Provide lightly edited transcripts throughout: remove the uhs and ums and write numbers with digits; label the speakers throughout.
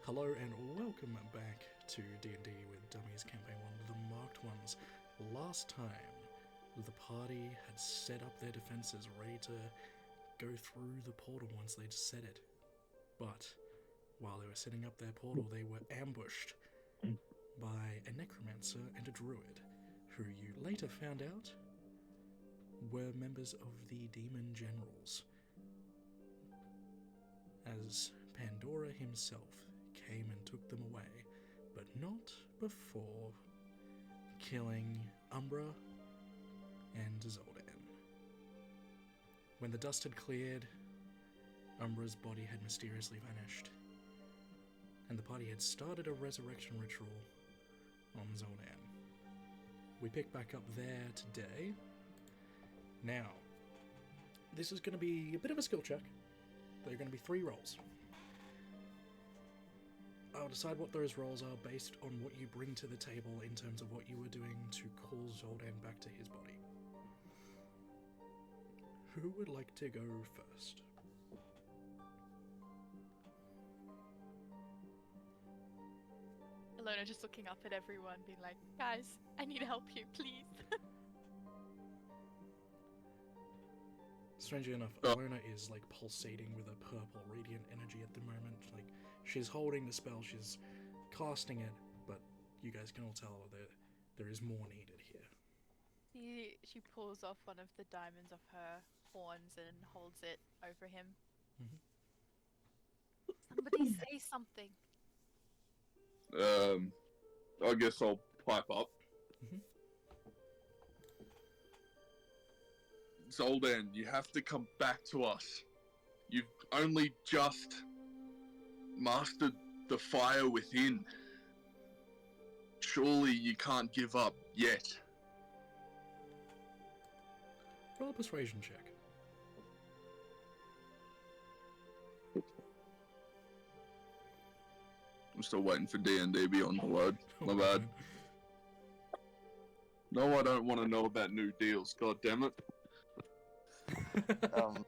Speaker 1: Hello and welcome back to D&D with Dummies Campaign 1, The Marked Ones. Last time, the party had set up their defenses, ready to go through the portal once they'd set it. But while they were setting up their portal, they were ambushed by a necromancer and a druid, who you later found out were members of the Demon Generals, as Pandora himself came and took them away, but not before killing Umbra and Zoldan. When the dust had cleared, Umbra's body had mysteriously vanished, and the party had started a resurrection ritual on Zoldan. We pick back up there today. Now, this is going to be a bit of a skill check. There are going to be 3 rolls. I'll decide what those rolls are based on what you bring to the table in terms of what you were doing to call Zoldan back to his body. Who would like to go first?
Speaker 2: Alona just looking up at everyone, being like, guys, I need to help you, please.
Speaker 1: Strangely enough, Alona is like pulsating with a purple radiant energy at the moment. Like, she's holding the spell, she's casting it, but you guys can all tell that there is more needed here.
Speaker 2: She pulls off one of the diamonds off her horns and holds it over him. Somebody say something.
Speaker 3: I guess I'll pipe up. Zoldan, you have to come back to us. You've only just mastered the fire within. Surely you can't give up yet.
Speaker 1: Roll a persuasion check.
Speaker 3: I'm still waiting for D&D Beyond the Load. My bad. No, I don't want to know about new deals. God damn it.
Speaker 4: I'm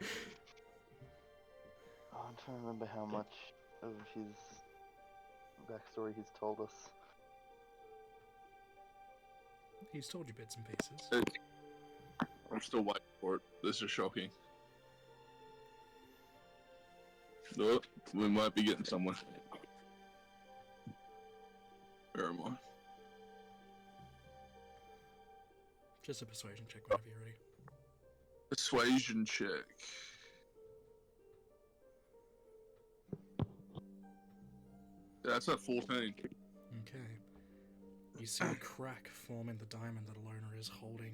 Speaker 4: trying to remember how much of his backstory he's told us.
Speaker 1: He's told you bits and pieces.
Speaker 3: I'm still waiting for it. This is shocking. Oh, we might be getting somewhere. Where am I?
Speaker 1: Just a persuasion check whenever you're ready.
Speaker 3: Persuasion check. That's at 14.
Speaker 1: Okay. You see a crack form in the diamond that Alona is holding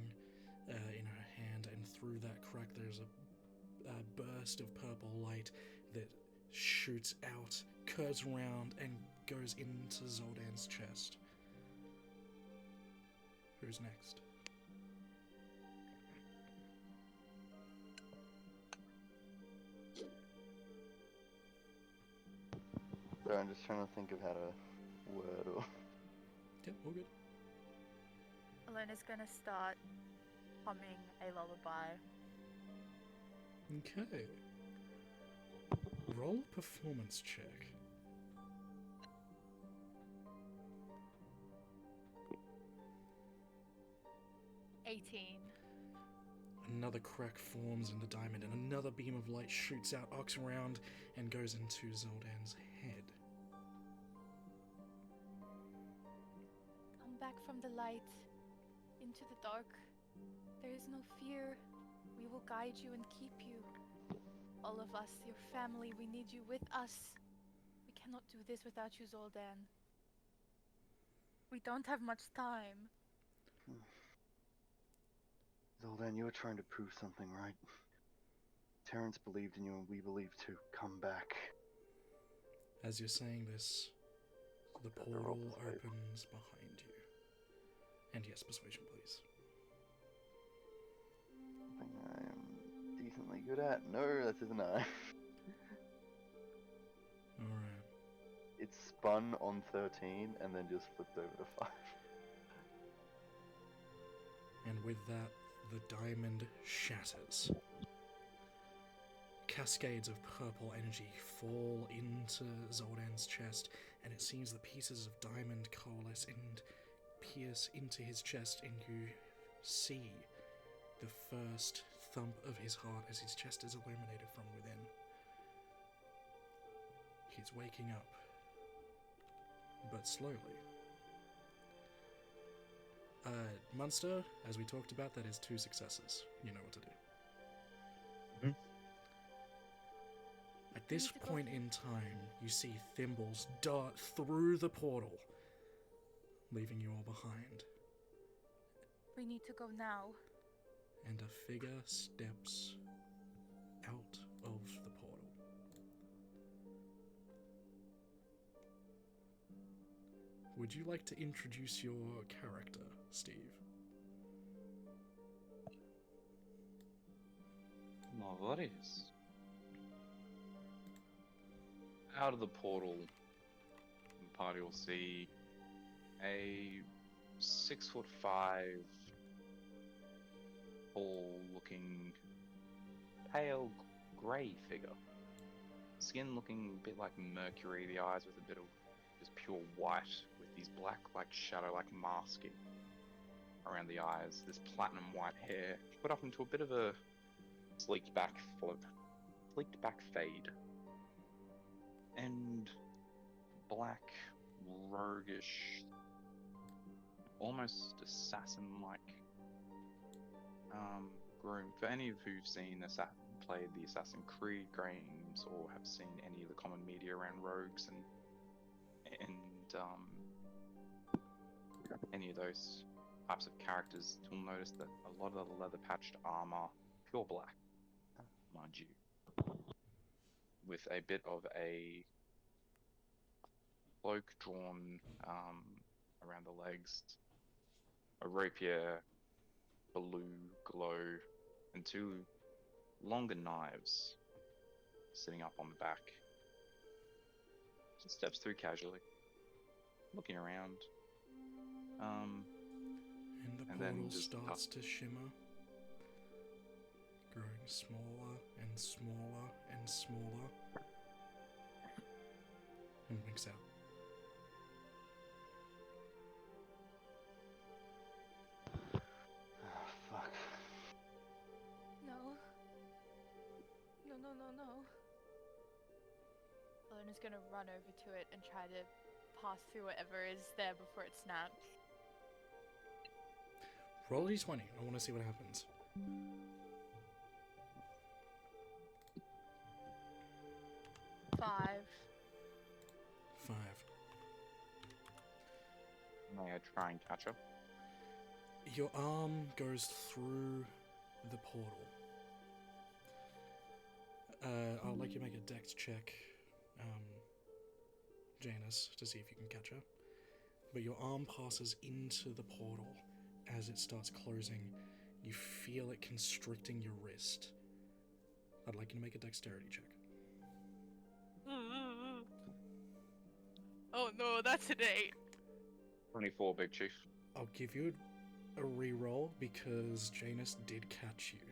Speaker 1: in her hand, and through that crack there's a burst of purple light that shoots out, curves around, and goes into Zoldan's chest. Who's next?
Speaker 4: Sorry, I'm just trying to think of how to word or...
Speaker 1: Yep, all good.
Speaker 2: Alona's gonna start humming a lullaby.
Speaker 1: Okay. Roll a performance check. Another crack forms in the diamond, and another beam of light shoots out, arcs around, and goes into Zoldan's head.
Speaker 2: Come back from the light, into the dark. There is no fear. We will guide you and keep you. All of us, your family, we need you with us. We cannot do this without you, Zoldan. We don't have much time.
Speaker 4: Zoldan, you were trying to prove something, right? Terrence believed in you and we believe too. Come back.
Speaker 1: As you're saying this, the portal opens behind you. And yes, persuasion, please.
Speaker 4: Something I am decently good at. No, that isn't I.
Speaker 1: Alright.
Speaker 4: It spun on 13 and then just flipped over to 5.
Speaker 1: And with that, the diamond shatters. Cascades of purple energy fall into Zoldan's chest and it seems the pieces of diamond coalesce and pierce into his chest, and you see the first thump of his heart as his chest is illuminated from within. He's waking up, but slowly. Munster, as we talked about, that is 2 successes. You know what to do.
Speaker 5: Mhm.
Speaker 1: At this
Speaker 2: need to go
Speaker 1: point in time, you see Thimbles dart through the portal, leaving you all behind,
Speaker 2: We need to go now.
Speaker 1: and a figure steps out of the portal. Would you like to introduce your character, Steve?
Speaker 5: No worries. Out of the portal, the party will see a 6'5" tall looking pale grey figure. Skin looking a bit like mercury, the eyes with a bit of just pure white with these black like shadow like masking around the eyes, this platinum white hair put up into a bit of a sleeked back fade, and black roguish almost assassin like groom. For any of who've seen played the Assassin's Creed games or have seen any of the common media around rogues and any of those types of characters, you'll notice that a lot of the leather patched armor, pure black, mind you, with a bit of a cloak drawn around the legs, a rapier, blue glow, and 2 longer knives sitting up on the back. Just steps through casually, looking around.
Speaker 1: And the
Speaker 5: And then
Speaker 1: portal
Speaker 5: just
Speaker 1: starts to shimmer, growing smaller and smaller and smaller, and winks out.
Speaker 4: Ah, fuck.
Speaker 2: No. No, no, no, no. Elena's gonna run over to it and try to pass through whatever is there before it snaps.
Speaker 1: Roll a d20. I want to see what happens.
Speaker 2: Five.
Speaker 1: 5.
Speaker 5: May I try and catch her?
Speaker 1: Your arm goes through the portal. I'll let you make a dex check, Janus, to see if you can catch her. But your arm passes into the portal. As it starts closing, you feel it constricting your wrist. I'd like you to make a dexterity check.
Speaker 2: Oh no, that's an 8.
Speaker 5: 24, Big Chief.
Speaker 1: I'll give you a reroll because Janus did catch you.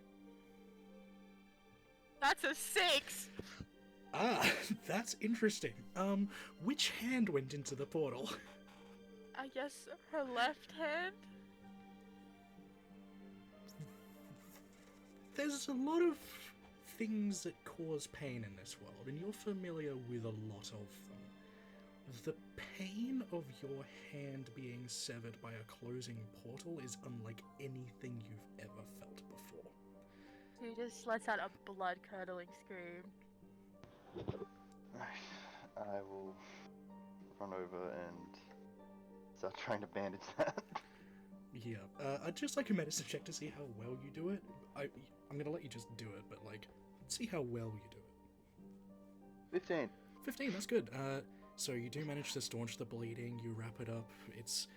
Speaker 2: That's a 6.
Speaker 1: Ah, that's interesting. Which hand went into the portal?
Speaker 2: I guess her left hand.
Speaker 1: There's a lot of things that cause pain in this world, and you're familiar with a lot of them. The pain of your hand being severed by a closing portal is unlike anything you've ever felt before.
Speaker 2: She just lets out a blood-curdling scream.
Speaker 4: I will run over and start trying to bandage that.
Speaker 1: Yeah, I'd just like a medicine check to see how well you do it. I'm gonna let you just do it, but like, see how well you do it.
Speaker 4: 15.
Speaker 1: 15, that's good. So you do manage to staunch the bleeding, you wrap it up, it's,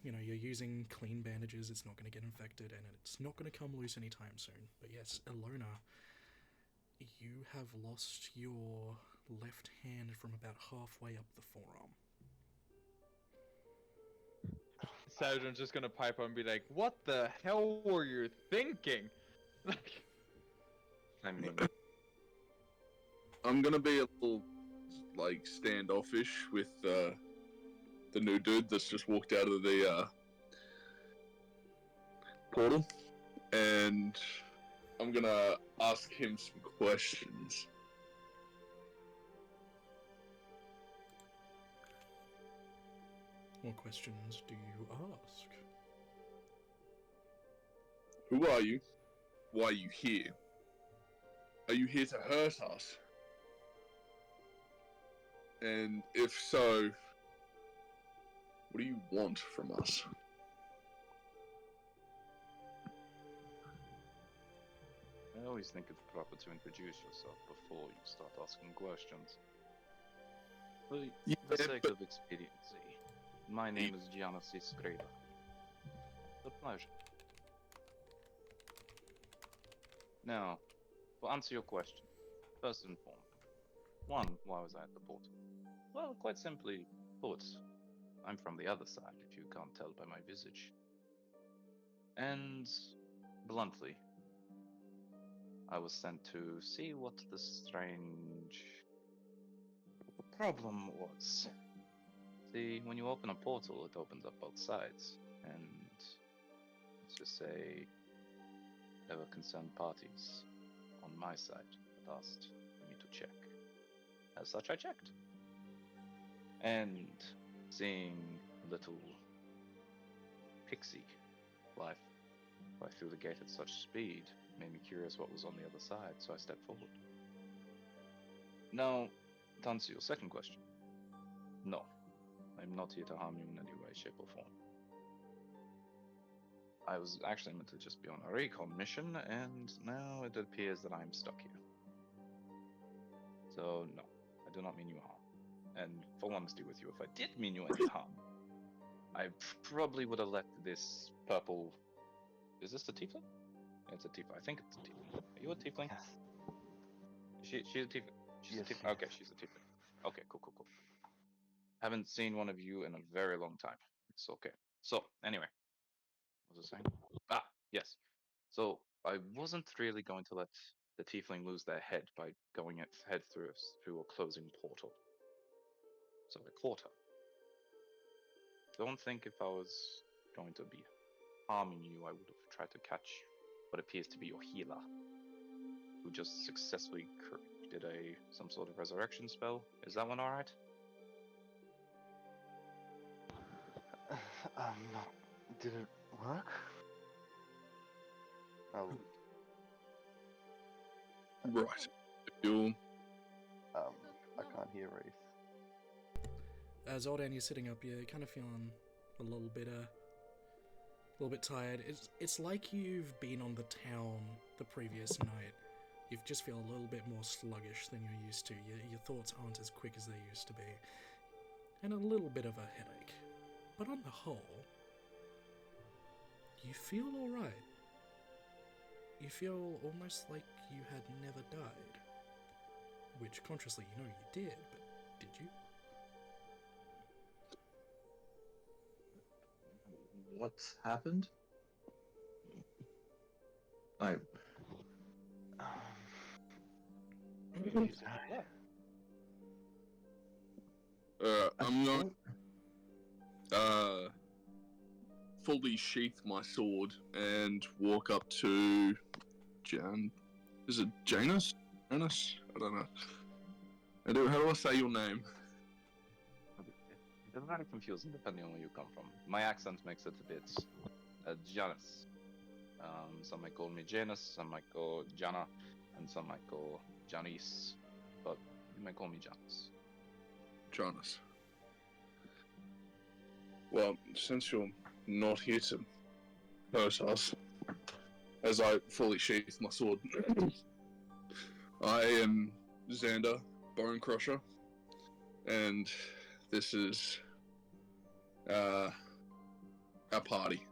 Speaker 1: you know, you're using clean bandages, it's not going to get infected, and it's not going to come loose anytime soon. But yes, Ilona, you have lost your left hand from about halfway up the forearm.
Speaker 6: Sergeant's just gonna pipe up and be like, "What the hell were you thinking?"
Speaker 5: I mean,
Speaker 3: I'm gonna be a little like standoffish with the new dude that's just walked out of the portal, and I'm gonna ask him some questions.
Speaker 1: What questions do you ask?
Speaker 3: Who are you? Why are you here? Are you here to hurt us? And if so, what do you want from us?
Speaker 5: I always think it's proper to introduce yourself before you start asking questions. For the sake of expediency, my name is Giannis Iskreva. A pleasure. Now, to answer your question, first and foremost, why was I at the portal? Well, quite simply put, I'm from the other side, if you can't tell by my visage. And, bluntly, I was sent to see what the strange problem was. See, when you open a portal, it opens up both sides, and let's just say there were concerned parties on my side that asked me to check. As such, I checked. And seeing a little pixie fly through the gate at such speed made me curious what was on the other side, so I stepped forward. Now, to answer your second question, no, I'm not here to harm you in any way, shape, or form. I was actually meant to just be on a recon mission, and now it appears that I'm stuck here. So, no, I do not mean you harm. And full honesty with you, if I did mean you any harm, I probably would have let this purple... Is this a tiefling? It's a tiefling. I think it's a tiefling. Are you a tiefling?
Speaker 4: Yes.
Speaker 5: She's a tiefling. She's
Speaker 4: Yes,
Speaker 5: a tiefling.
Speaker 4: yes.
Speaker 5: Okay, she's a tiefling. Okay, cool. Haven't seen one of you in a very long time. It's okay. So, anyway. What was I saying? Ah, yes. So, I wasn't really going to let the tiefling lose their head by going head through a closing portal. So I caught her. Don't think if I was going to be harming you, I would have tried to catch what appears to be your healer, who just successfully did some sort of resurrection spell. Is that one alright?
Speaker 4: No. Did it work? Oh,
Speaker 3: Right. You'll
Speaker 4: I can't hear Wraith.
Speaker 1: Zoldan, you're sitting up, you're kind of feeling a little bit tired. It's like you've been on the town the previous night. You just feel a little bit more sluggish than you're used to. Your thoughts aren't as quick as they used to be. And a little bit of a headache. But on the whole, you feel alright. You feel almost like you had never died. Which, consciously, you know you did, but did you?
Speaker 7: What's happened? I
Speaker 4: Did you die?
Speaker 3: I'm going fully sheath my sword and walk up to Jan. Is it Janus? Janus? I don't know. How do I say your name?
Speaker 5: It's very confusing depending on where you come from. My accent makes it a bit Janus. Some might call me Janus, some might call Jana, and some might call Janice. But you might call me Janus.
Speaker 3: Janus. Well, since you're not here to hurt us, as I fully sheath my sword, I am Xander, Bone Crusher, and this is our party.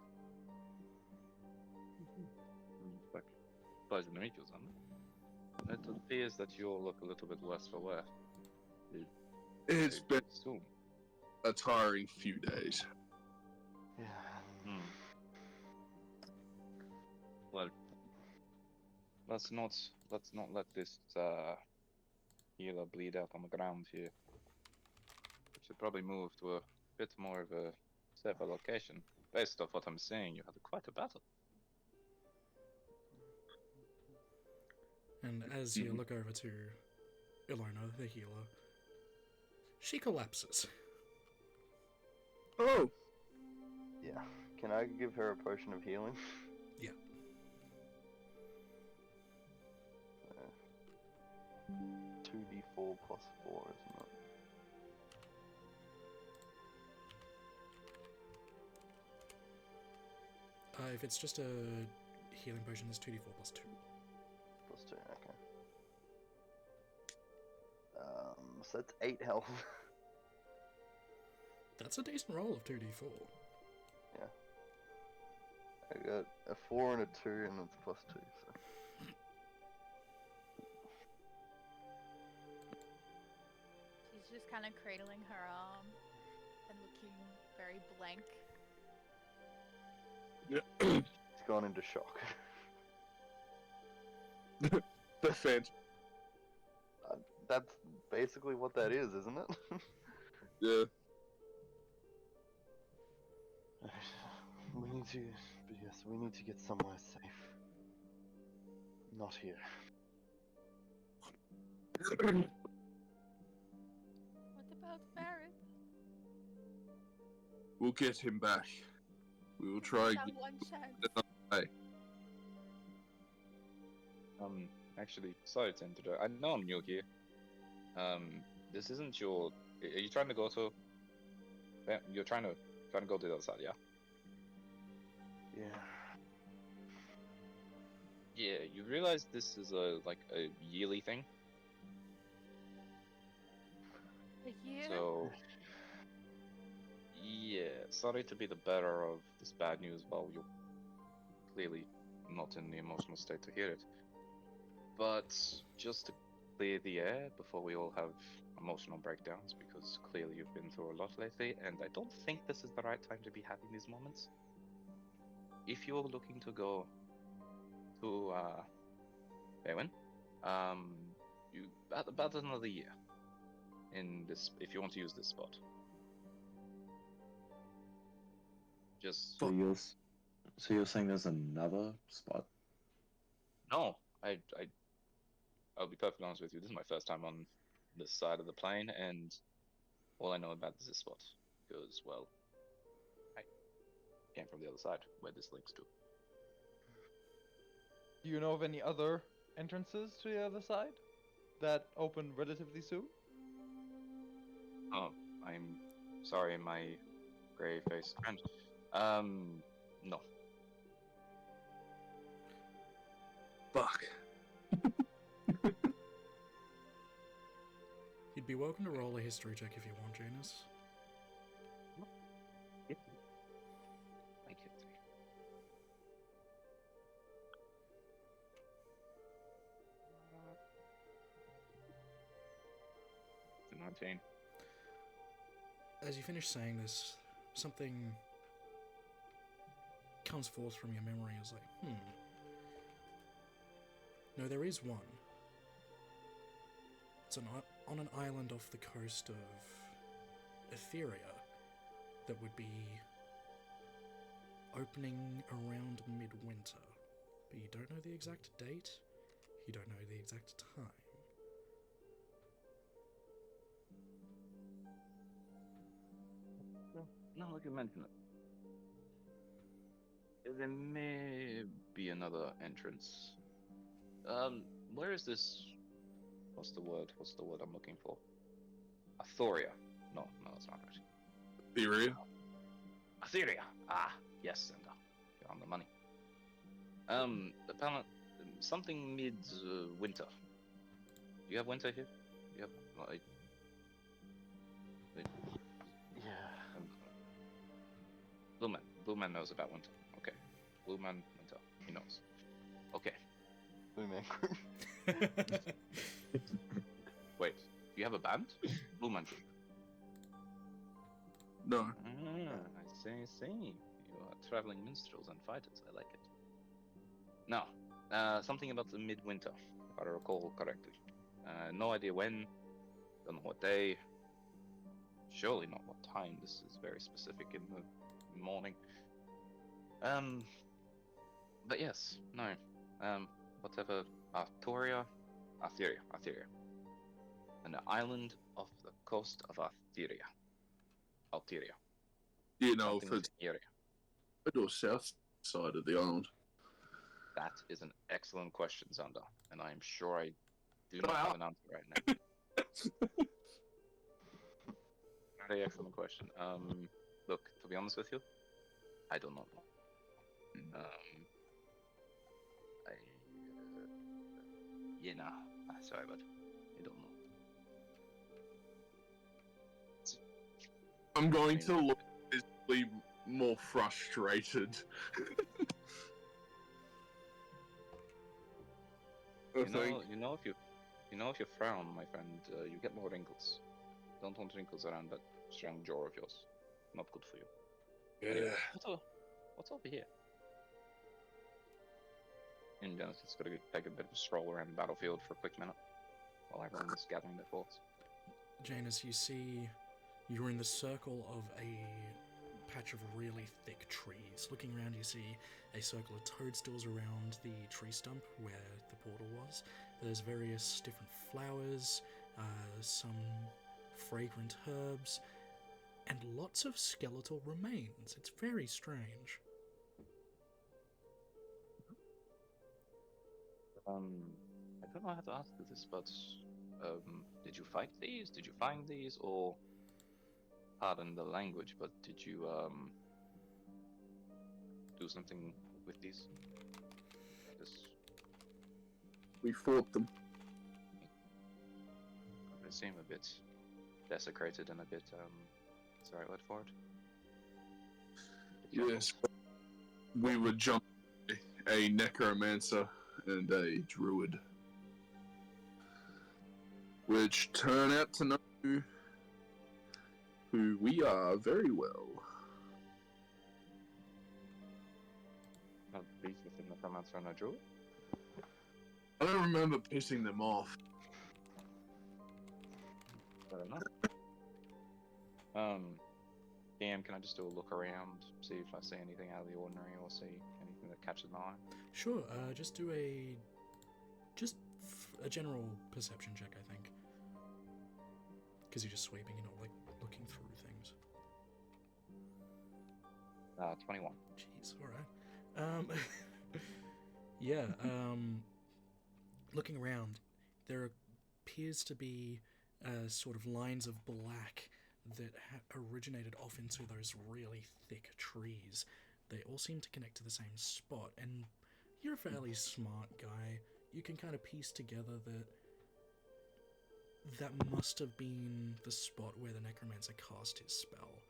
Speaker 5: Pleasure to meet you, Xander. It appears that you'll look a little bit worse for wear.
Speaker 3: It's been
Speaker 5: soon.
Speaker 3: a tiring few days.
Speaker 4: Yeah.
Speaker 5: Well, let's not let this healer bleed out on the ground here. We should probably move to a bit more of a safer location. Based off what I'm saying, you had quite a battle.
Speaker 1: And as you look over to Ilona, the healer, she collapses.
Speaker 3: Oh,
Speaker 4: Yeah. Can I give her a potion of healing?
Speaker 1: Yeah.
Speaker 4: 2d4 plus 4, isn't it?
Speaker 1: If it's just a healing potion, it's 2d4 plus 2.
Speaker 4: Plus 2, okay. So that's 8 health.
Speaker 1: That's a decent roll of 2d4.
Speaker 4: I got a 4 and a 2, and it's plus 2, so.
Speaker 2: She's just kind of cradling her arm and looking very blank.
Speaker 4: It's gone into shock.
Speaker 3: defend.
Speaker 4: That's basically what that is, isn't it?
Speaker 3: Yeah.
Speaker 4: We need to. Yes, we need to get somewhere safe. Not here.
Speaker 2: What about Barrett?
Speaker 3: We'll get him back. We will try
Speaker 2: That
Speaker 3: again.
Speaker 2: one chance.
Speaker 5: Actually, sorry to interrupt. I know I'm new here. This isn't your. Are you trying to go to? Yeah, you're trying to go to the other side, yeah?
Speaker 4: Yeah.
Speaker 5: Yeah. You realize this is a yearly thing,
Speaker 2: A year?
Speaker 5: so. Yeah. Sorry to be the bearer of this bad news while you're clearly not in the emotional state to hear it. But just to clear the air before we all have emotional breakdowns, because clearly you've been through a lot lately, and I don't think this is the right time to be having these moments. If you're looking to go to Baywin, you about another year in this, if you want to use this spot. Just
Speaker 7: So you're saying there's another spot?
Speaker 5: no, I'll be perfectly honest with you. This is my first time on this side of the plane, and all I know about is this spot because, well, I came from the other side where this links to.
Speaker 6: Do you know of any other entrances to the other side that open relatively soon?
Speaker 5: Oh, I'm sorry, my gray-faced friend. No.
Speaker 3: Fuck.
Speaker 1: You'd be welcome to roll a history check if you want, Janus.
Speaker 5: Thank you. 19.
Speaker 1: As you finish saying this, something comes forth from your memory. It's like, No, there is one. It's on an island off the coast of Etheria that would be opening around midwinter. But you don't know the exact date, you don't know the exact time.
Speaker 5: No, look, you mention it. There may be another entrance. Where is this? What's the word? What's the word I'm looking for? Athoria. No, that's not right.
Speaker 3: Etheria.
Speaker 5: Etheria. Ah, yes, Cinder. You're on the money. Something mid-winter. Do you have winter here? You have, like...
Speaker 4: Yeah.
Speaker 5: Blue Man knows about winter. Okay. Blue Man, winter. He knows. Okay.
Speaker 4: Blue Man Group.
Speaker 5: Wait. Do you have a band? Blue Man Group.
Speaker 3: No.
Speaker 5: I see. You are traveling minstrels and fighters. I like it. Now, something about the midwinter, if I recall correctly. No idea when. Don't know what day. Surely not what time. This is very specific in the morning. But yes, no. Whatever. Artheria. An island off the coast of Artheria. Alteria.
Speaker 3: Do you know
Speaker 5: Something
Speaker 3: if
Speaker 5: with
Speaker 3: it's
Speaker 5: area.
Speaker 3: north or south side of the island?
Speaker 5: That is an excellent question, Xander, and I am sure I do
Speaker 3: Can
Speaker 5: not
Speaker 3: I
Speaker 5: have
Speaker 3: ask?
Speaker 5: an answer right now. Very excellent question. Look, to be honest with you, I do not know. I, sorry, but I don't know.
Speaker 3: I'm going to look visibly more frustrated. I think.
Speaker 5: If you frown, my friend, you get more wrinkles. Don't want wrinkles around that strong jaw of yours. Not good for you. Anyway, what's over here? And Dennis is going to take a bit of a stroll around the battlefield for a quick minute while everyone's gathering their thoughts.
Speaker 1: Janus, you see you're in the circle of a patch of really thick trees. Looking around, you see a circle of toadstools around the tree stump where the portal was. There's various different flowers, some fragrant herbs, and lots of skeletal remains. It's very strange.
Speaker 5: I don't know how to ask this, but did you fight these? Did you find these? Or, pardon the language, but did you do something with these? Just
Speaker 3: We fought them.
Speaker 5: they seem a bit desecrated and a bit what's the right word for it?
Speaker 3: Yes. We would jump a necromancer and a druid, which turn out to know who we are very well.
Speaker 5: Not beast within the necromancer and a druid?
Speaker 3: I don't remember pissing them off.
Speaker 5: Fair enough. DM, can I just do a look around, see if I see anything out of the ordinary or see anything that catches my eye?
Speaker 1: Sure, just do a general perception check, I think. Because you're just sweeping, you're not like looking through things.
Speaker 5: 21.
Speaker 1: Jeez, alright. Yeah, looking around, there appears to be sort of lines of black that originated off into those really thick trees. They all seem to connect to the same spot, and you're a fairly smart guy. You can kind of piece together that must have been the spot where the necromancer cast his spell,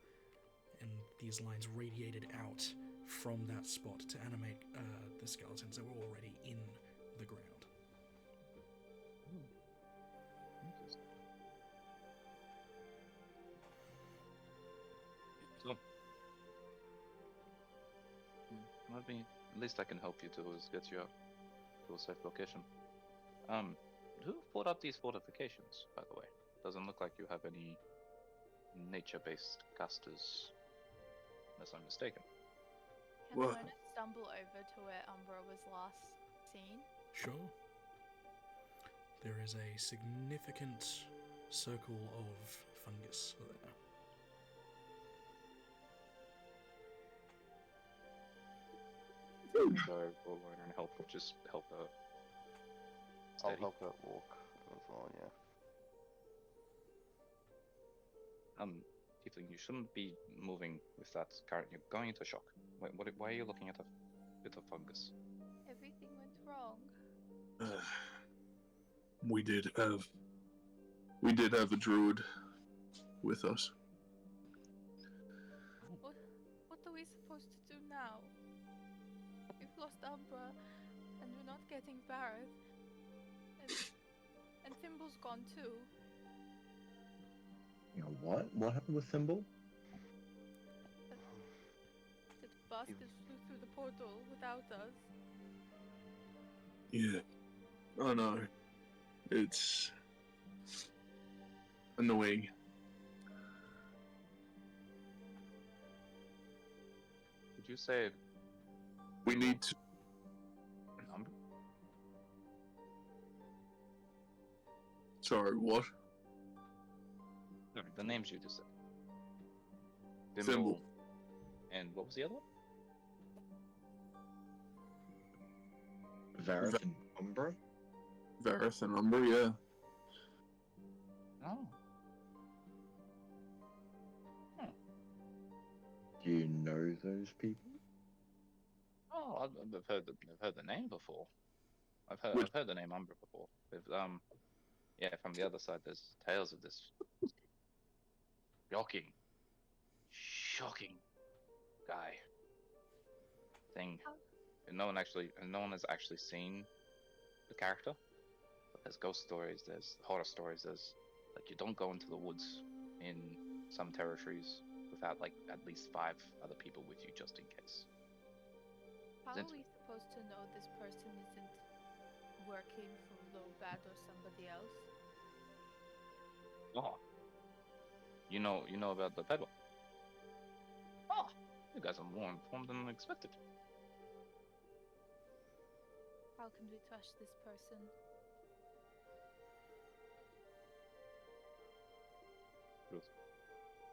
Speaker 1: and these lines radiated out from that spot to animate the skeletons that were already in the ground.
Speaker 5: Interesting. So, maybe at least I can help you to get you out to a safe location. Who put up these fortifications, by the way? Doesn't look like you have any nature-based casters, unless I'm mistaken.
Speaker 2: Can
Speaker 3: What?
Speaker 2: Mona stumble over to where Umbra was last seen?
Speaker 1: Sure. There is a significant circle of fungus there.
Speaker 5: So we'll go and help her. Just help her.
Speaker 4: I'll
Speaker 5: Steady.
Speaker 4: help her walk as well, yeah.
Speaker 5: Tiefling, you shouldn't be moving with that current. You're going into shock. Why are you looking at a bit of fungus?
Speaker 2: Everything went wrong.
Speaker 3: We did have a druid with us.
Speaker 2: What are we supposed to do now? We've lost Umbra, and we're not getting Barrett. And Thimble's gone too.
Speaker 7: You know what? What happened with Thimble?
Speaker 2: That bastard flew through the portal without us.
Speaker 3: Yeah. I know. It's annoying.
Speaker 5: Did you say
Speaker 3: We need to.
Speaker 5: number?
Speaker 3: Sorry, what?
Speaker 5: No, the names you just said.
Speaker 3: Thimble.
Speaker 5: And what was the other one?
Speaker 7: Varith and Umbra?
Speaker 3: Varith and Umber, yeah.
Speaker 5: Oh.
Speaker 7: Do you know those people?
Speaker 5: Oh, I've heard the name before. I've
Speaker 3: Which-
Speaker 5: heard the name Umbra before. With yeah, from the other side, there's tales of this shocking guy thing. And no one has actually seen the character. But there's ghost stories, there's horror stories, there's like you don't go into the woods in some territories without like at least 5 other people with you just in case.
Speaker 2: How
Speaker 5: Isn't-
Speaker 2: are we supposed to know this person isn't working for Lobat or somebody else?
Speaker 5: Oh. You know about the peddler. Oh, you guys are more informed than expected.
Speaker 2: How can we trust this person?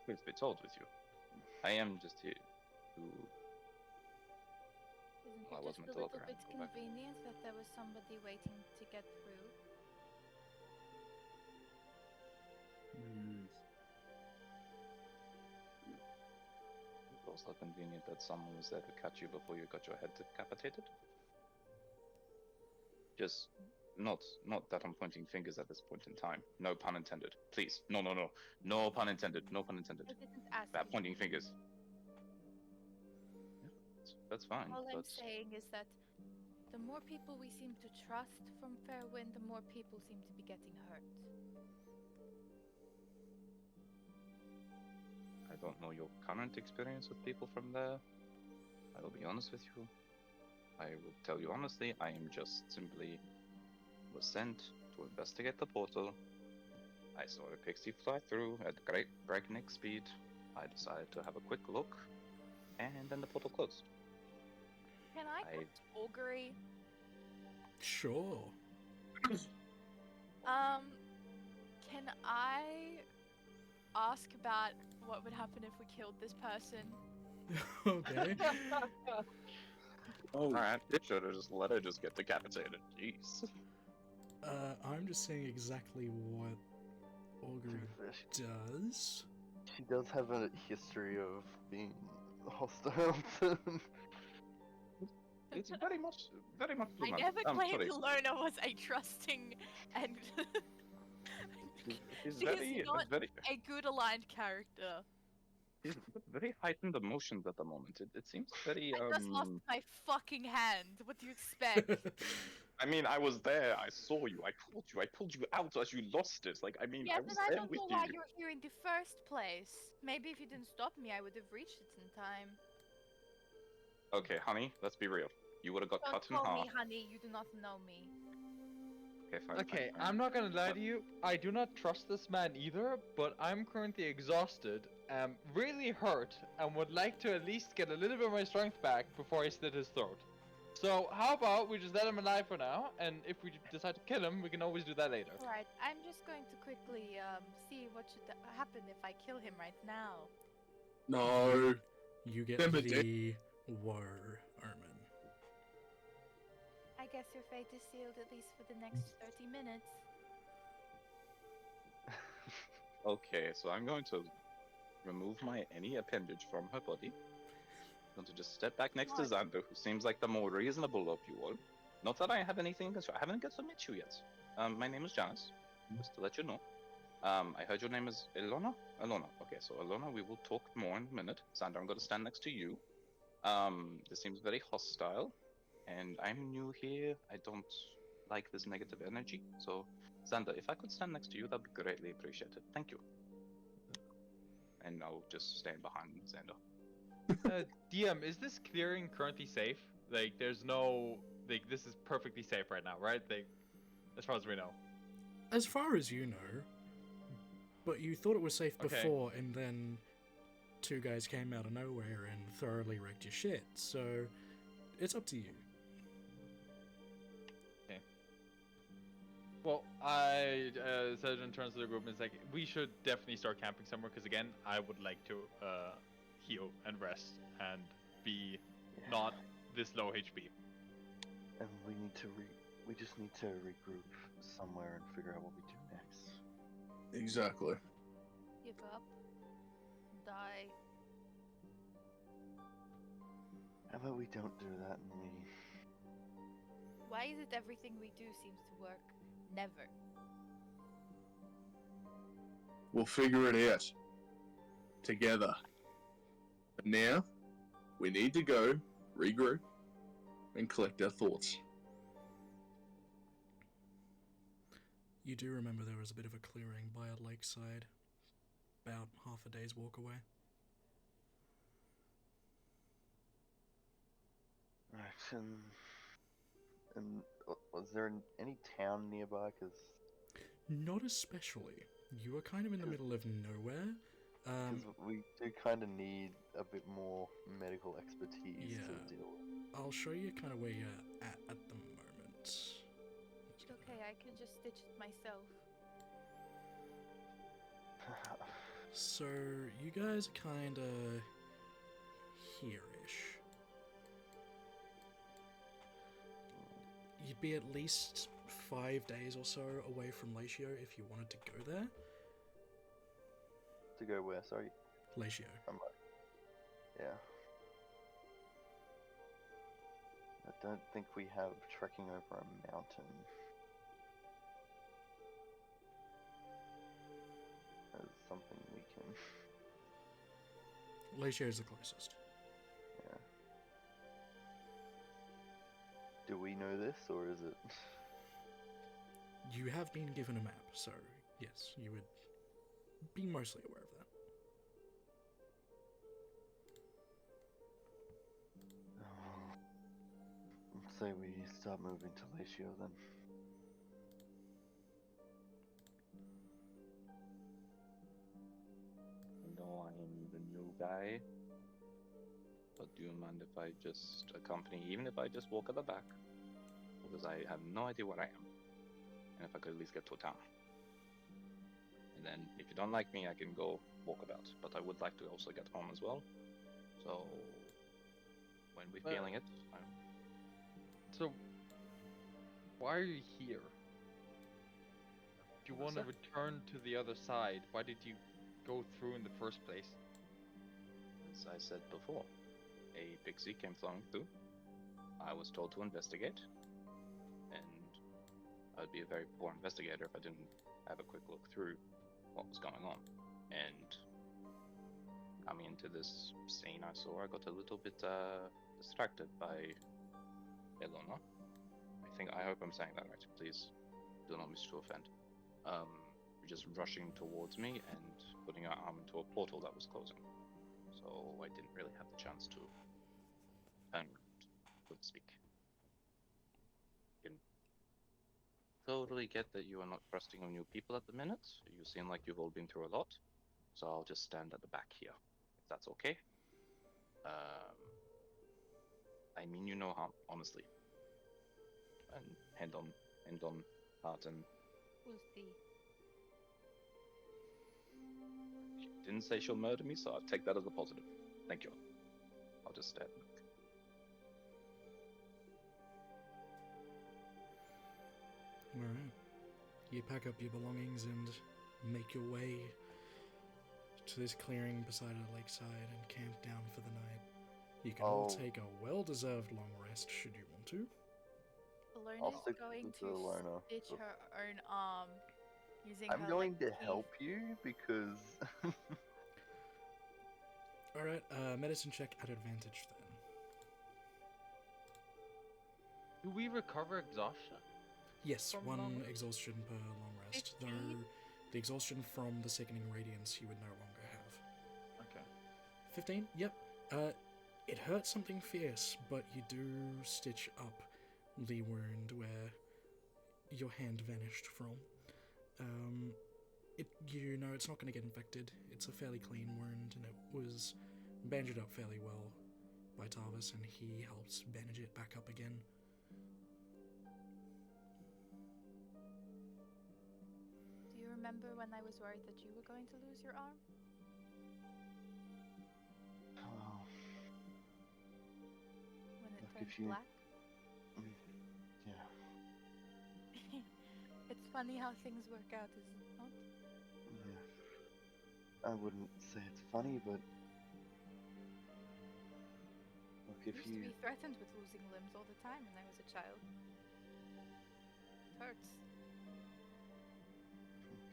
Speaker 5: Please be told with you. I am just here to
Speaker 2: Isn't
Speaker 5: Well, I
Speaker 2: it
Speaker 5: was
Speaker 2: just
Speaker 5: meant
Speaker 2: a
Speaker 5: to look
Speaker 2: little
Speaker 5: around,
Speaker 2: bit
Speaker 5: go back.
Speaker 2: convenient that there was somebody waiting to get through?
Speaker 5: It's also convenient that someone was there to catch you before you got your head decapitated. Just not that I'm pointing fingers at this point in time. No pun intended. Please. No pun intended. No pun intended.
Speaker 2: I didn't ask
Speaker 5: Bad
Speaker 2: you.
Speaker 5: pointing fingers. That's fine.
Speaker 2: All I'm
Speaker 5: But
Speaker 2: saying is that the more people we seem to trust from Fairwind, the more people seem to be getting hurt.
Speaker 5: I don't know your current experience with people from there. I will be honest with you. I will tell you honestly, I am just simply was sent to investigate the portal. I saw a pixie fly through at great breakneck speed. I decided to have a quick look, and then the portal closed.
Speaker 2: Can I
Speaker 5: I-
Speaker 2: cast Augury?
Speaker 1: Sure.
Speaker 2: Can I ask about what would happen if we killed this person?
Speaker 1: Okay.
Speaker 3: Oh,
Speaker 5: Alright, you should have just let her just get decapitated. Jeez.
Speaker 1: I'm just saying exactly what Augury does.
Speaker 4: She does have a history of being hostile to him.
Speaker 5: It's very much
Speaker 2: I
Speaker 5: blue man.
Speaker 2: never claimed
Speaker 5: Sorry.
Speaker 2: Lona was a trusting and
Speaker 5: He's
Speaker 2: She is
Speaker 5: very,
Speaker 2: not-
Speaker 5: very,
Speaker 2: a good aligned character.
Speaker 5: he's very heightened emotions at the moment. It seems very,
Speaker 2: I just lost my fucking hand. What do you expect?
Speaker 5: I mean, I was there. I saw you. I pulled you out as you lost it. Like, I mean,
Speaker 2: Yeah,
Speaker 5: I
Speaker 2: but
Speaker 5: was
Speaker 2: I
Speaker 5: there
Speaker 2: don't
Speaker 5: with
Speaker 2: know
Speaker 5: you.
Speaker 2: why you're here in the first place. Maybe if you didn't stop me, I would have reached it in time.
Speaker 5: Okay, honey, let's be real. You would have got
Speaker 2: Don't
Speaker 5: cut in
Speaker 2: call
Speaker 5: half.
Speaker 2: me honey, you do not know me.
Speaker 5: Okay, fine.
Speaker 6: Okay,
Speaker 5: fine, fine.
Speaker 6: I'm not gonna lie to you. I do not trust this man either, but I'm currently exhausted, really hurt, and would like to at least get a little bit of my strength back before I slit his throat. So how about we just let him alive for now, and if we decide to kill him, we can always do that later.
Speaker 2: Alright, I'm just going to quickly see what should happen if I kill him right now.
Speaker 3: no.
Speaker 1: You get
Speaker 3: Remember,
Speaker 1: the woe omen.
Speaker 2: I guess your fate is sealed at least for the next 30 minutes.
Speaker 5: Okay, so I'm going to remove any appendage from her body. I'm going to just step back next to
Speaker 2: What?
Speaker 5: Xander, who seems like the more reasonable of you all. Not that I have anything against her. I haven't got to meet you yet. My name is Janice, just to let you know. I heard your name is Ilona? Ilona. Okay, so Ilona, we will talk more in a minute. Xander, I'm going to stand next to you. This seems very hostile, and I'm new here. I don't like this negative energy. So, Xander, if I could stand next to you, that'd be greatly appreciated. Thank you. And I'll just stand behind Xander.
Speaker 6: DM, is this clearing currently safe? Like, there's no, like, this is perfectly safe right now, right? Like, as far as we know.
Speaker 1: As far as you know, But you thought it was safe
Speaker 6: Okay.
Speaker 1: before, and then two guys came out of nowhere and thoroughly wrecked your shit. So it's up to you.
Speaker 6: Well, I said in terms of the group, it's like we should definitely start camping somewhere because again, I would like to heal and rest and be
Speaker 4: Yeah.
Speaker 6: not this low HP.
Speaker 4: And we just need to regroup somewhere and figure out what we do next.
Speaker 3: Exactly.
Speaker 2: Give up. Die.
Speaker 4: How about we don't do that and we...
Speaker 2: Why is it everything we do seems to work? Never.
Speaker 3: We'll figure it out. Together. But now, we need to go, regroup, and collect our thoughts.
Speaker 1: You do remember there was a bit of a clearing by a lakeside, about half a day's walk away.
Speaker 4: Right, and was there any town nearby? Because
Speaker 1: Not especially. You were kind of in the middle of nowhere.
Speaker 4: we do kind of need a bit more medical expertise
Speaker 1: Yeah.
Speaker 4: to deal with.
Speaker 1: I'll show you kind of where you're at the moment.
Speaker 2: It's okay, I can just stitch it myself.
Speaker 1: So, you guys are kind of here-ish. You'd be at least 5 days or so away from Latio if you wanted to go there.
Speaker 4: To go where? Sorry.
Speaker 1: Latio.
Speaker 4: Yeah. I don't think we have trekking over a mountain as something we can.
Speaker 1: Latio is the closest.
Speaker 4: Yeah. Do we know this, or is it?
Speaker 1: You have been given a map, so yes, you would be mostly aware of that.
Speaker 4: Let's say we start moving to Latio then.
Speaker 5: I know I'm the new guy, but do you mind if I just accompany, even if I just walk at the back? Because I have no idea where I am. And if I could at least get to a town. And then, if you don't like me, I can go walk about. But I would like to also get home as well. So, when we're
Speaker 6: Well-
Speaker 5: feeling it,
Speaker 6: So, why are you here? If you want to
Speaker 5: Sir?
Speaker 6: return to the other side, why did you go through in the first place?
Speaker 5: as I said before, a pixie came flying through. I was told to investigate. And I'd be a very poor investigator if I didn't have a quick look through what was going on. And coming into this scene I saw, I got a little bit distracted by Elona. I hope I'm saying that right. Please do not wish to offend. Just rushing towards me and putting her arm into a portal that was closing. So I didn't really have the chance to turn around, so to speak. I can totally get that you are not trusting of new people at the minute. You seem like you've all been through a lot. So I'll just stand at the back here, if that's okay. I mean you no harm, honestly. And hand on heart, and
Speaker 2: We'll see.
Speaker 5: she didn't say she'll murder me, so I'll take that as a positive. Thank you. I'll just stand back.
Speaker 1: Alright. You pack up your belongings and make your way to this clearing beside a lakeside and camp down for the night. You can all
Speaker 4: Oh.
Speaker 1: take a well-deserved long rest should you want to.
Speaker 4: I'll
Speaker 2: Alona's
Speaker 4: stick
Speaker 2: going
Speaker 4: with the
Speaker 2: to
Speaker 4: Alona.
Speaker 2: stitch her own arm using
Speaker 4: I'm
Speaker 2: her
Speaker 4: going to
Speaker 2: like, teeth.
Speaker 4: help you because
Speaker 1: Alright, medicine check at advantage then.
Speaker 6: Do we recover exhaustion?
Speaker 1: Yes,
Speaker 6: From
Speaker 1: one
Speaker 6: long-
Speaker 1: exhaustion per long rest,
Speaker 2: 15?
Speaker 1: though the exhaustion from the sickening radiance you would no longer have.
Speaker 6: Okay.
Speaker 1: 15? Yep. It hurts something fierce, but you do stitch up the wound where your hand vanished from. you know it's not going to get infected. It's a fairly clean wound, and it was bandaged up fairly well by Tarvis, and he helps bandage it back up again.
Speaker 2: Do you remember when I was worried that you were going to lose your arm?
Speaker 4: Oh,
Speaker 2: When it
Speaker 4: Look,
Speaker 2: turned
Speaker 4: if you-
Speaker 2: black?
Speaker 4: yeah.
Speaker 2: It's funny how things work out, is it not?
Speaker 4: Yeah. I wouldn't say it's funny, but look, if
Speaker 2: Used to
Speaker 4: you
Speaker 2: be threatened with losing limbs all the time when I was a child. It hurts.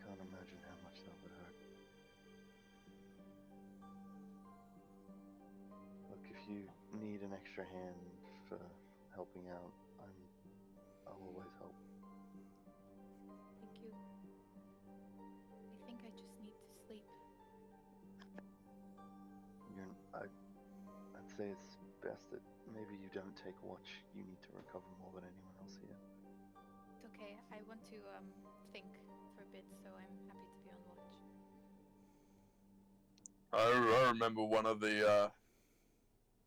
Speaker 4: can't imagine how much that would hurt. Look, if you need an extra hand for helping out, I'll always help.
Speaker 2: Thank you. I think I just need to sleep.
Speaker 4: I'd say it's best that maybe you don't take watch. You need to recover more than anyone else here.
Speaker 2: It's okay. I want to think for a bit, so I'm happy to be on watch.
Speaker 3: I remember one of the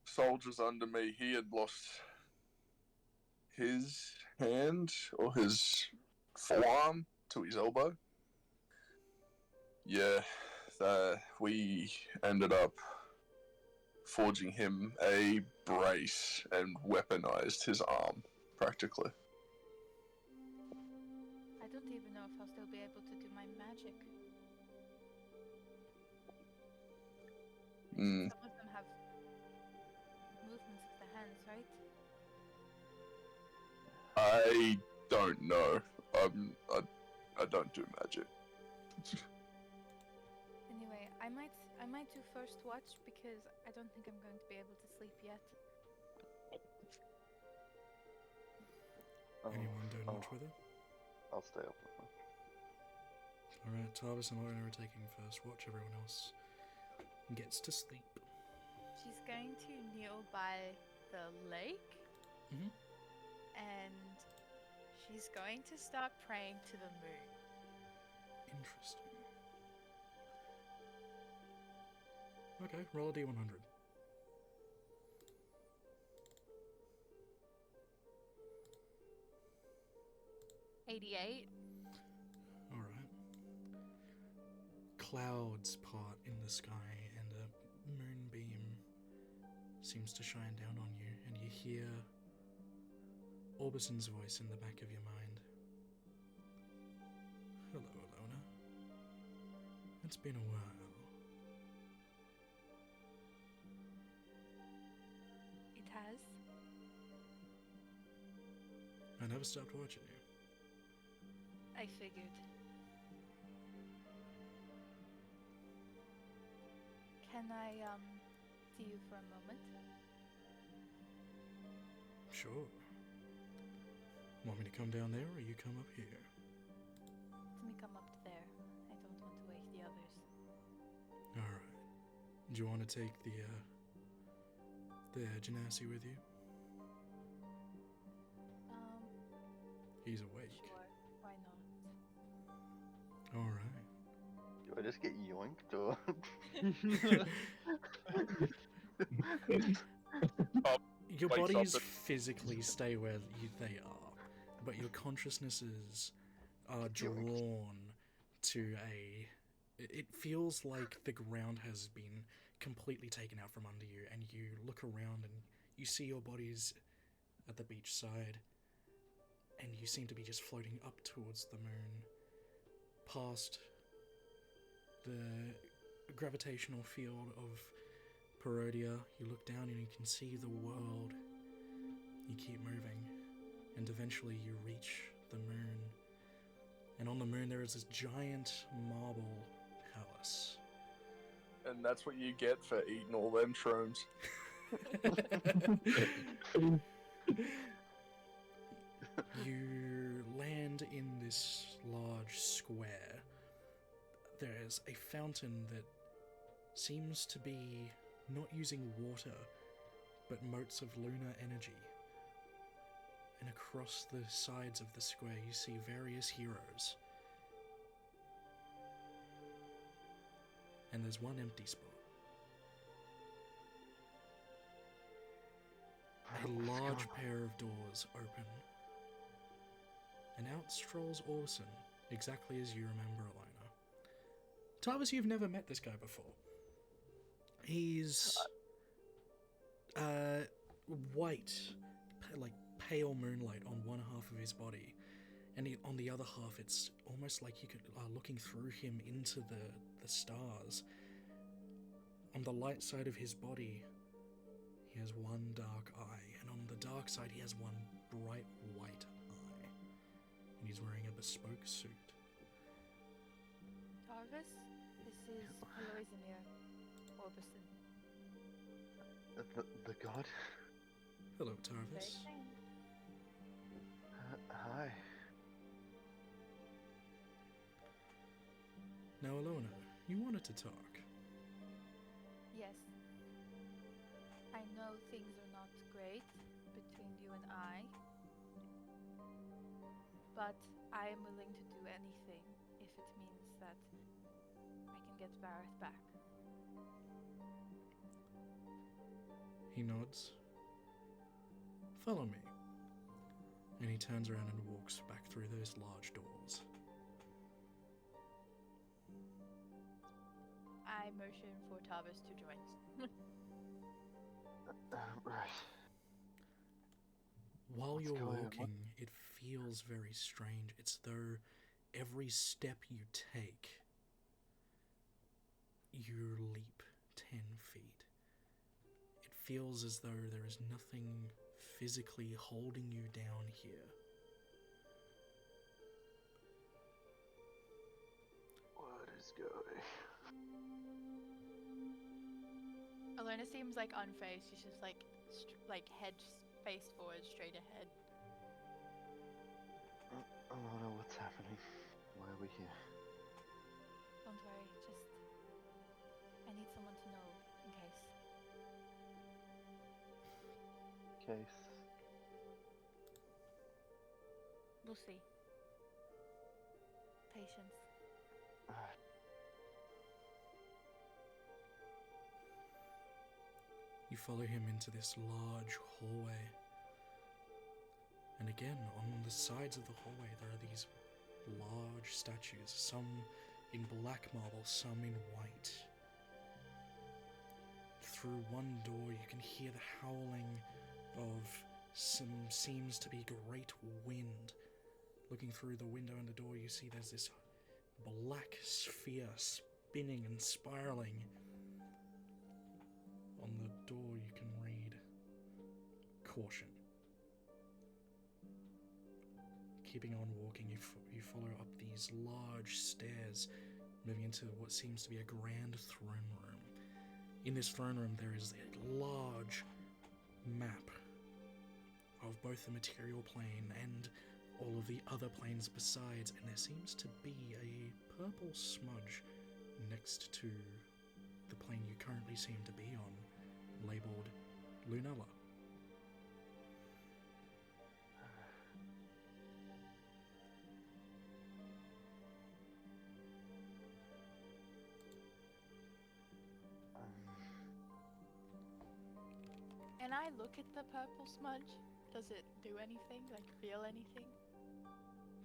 Speaker 3: soldiers under me, he had lost his hand or his forearm to his elbow. Yeah, we ended up forging him a brace and weaponized his arm, practically.
Speaker 2: I don't even know if I'll still be able to do my magic.
Speaker 3: Mm.
Speaker 2: Some of them have movements of the hands, right?
Speaker 3: I don't know. I don't do magic.
Speaker 2: Anyway, I might do first watch because I don't think I'm going to be able to sleep yet.
Speaker 1: Anyone doing
Speaker 4: oh,
Speaker 1: watch with her?
Speaker 4: I'll stay up with her.
Speaker 1: Alright, Tarvis and Lorna are taking first watch. Everyone else gets to sleep.
Speaker 2: She's going to kneel by the lake,
Speaker 1: Mhm.
Speaker 2: and she's going to start praying to the moon.
Speaker 1: Interesting. Okay, roll a d100.
Speaker 2: $88.
Speaker 1: Alright. Clouds part in the sky, and a moonbeam seems to shine down on you, and you hear Orbison's voice in the back of your mind. Hello, Alona. It's been a while.
Speaker 2: It has.
Speaker 1: I never stopped watching you.
Speaker 2: I figured. Can I see you for a moment?
Speaker 1: Sure. Want me to come down there, or you come up here?
Speaker 2: Let me come up there. I don't want to wake the others.
Speaker 1: Alright. Do you want to take the Genasi with you? He's awake.
Speaker 2: Sure. Why not?
Speaker 1: Alright.
Speaker 4: Do I just get yoinked or?
Speaker 1: Your
Speaker 3: Wakes up
Speaker 1: bodies
Speaker 3: and-
Speaker 1: physically stay where they are, but your consciousnesses are drawn to a... It feels like the ground has been completely taken out from under you, and you look around and you see your bodies at the beach side, and you seem to be just floating up towards the moon, past the gravitational field of Perodia. You look down and you can see the world. You keep moving, and eventually you reach the moon. And on the moon there is this giant marble palace.
Speaker 3: And that's what you get for eating all them shrooms.
Speaker 1: You land in this large square. There's a fountain that seems to be not using water, but motes of lunar energy. And across the sides of the square you see various heroes. and there's one empty spot. A
Speaker 4: What's
Speaker 1: large
Speaker 4: going on?
Speaker 1: pair of doors open, and out strolls Orson, exactly as you remember Elena. Tarvis, you've never met this guy before. He's white, like pale moonlight on one half of his body, and on the other half it's almost like you could looking through him into the stars. On the light side of his body, he has one dark eye, and on the dark side he has one bright white eye, and he's wearing a bespoke suit.
Speaker 2: Tarvis, this is Eloisemir Orbison.
Speaker 4: The god?
Speaker 1: Hello,
Speaker 2: Very
Speaker 1: Tarvis.
Speaker 2: kind.
Speaker 4: Hi.
Speaker 1: Now, Alona, you wanted to talk.
Speaker 2: Yes. I know things are not great between you and I, but I am willing to do anything if it means that I can get Vareth back.
Speaker 1: He nods. Follow me. And he turns around and walks back through those large doors.
Speaker 2: I motion for Tarvis to join.
Speaker 4: Right.
Speaker 1: While
Speaker 4: What's
Speaker 1: you're
Speaker 4: going on?
Speaker 1: walking, it feels very strange. It's though every step you take, you leap 10 feet. It feels as though there is nothing physically holding you down here.
Speaker 4: What is going?
Speaker 2: Alona seems like unfazed. She's just like, head face forward, straight ahead.
Speaker 4: Alana, what's happening? Why are we here?
Speaker 2: Don't worry, just I need someone to know in case.
Speaker 4: Case.
Speaker 2: Lucy. Patience.
Speaker 1: You follow him into this large hallway. And again, on the sides of the hallway, there are these large statues, some in black marble, some in white. Through one door, you can hear the howling of some seems to be great wind. Looking through the window in the door, you see there's this black sphere spinning and spiraling. On the door, you can read caution. Keeping on walking, you follow up these large stairs, moving into what seems to be a grand throne room. In this throne room, there is a large map of both the material plane and all of the other planes besides, and there seems to be a purple smudge next to the plane you currently seem to be on, labeled Lunella.
Speaker 2: And I look at the purple smudge. Does it do anything? Like, feel anything?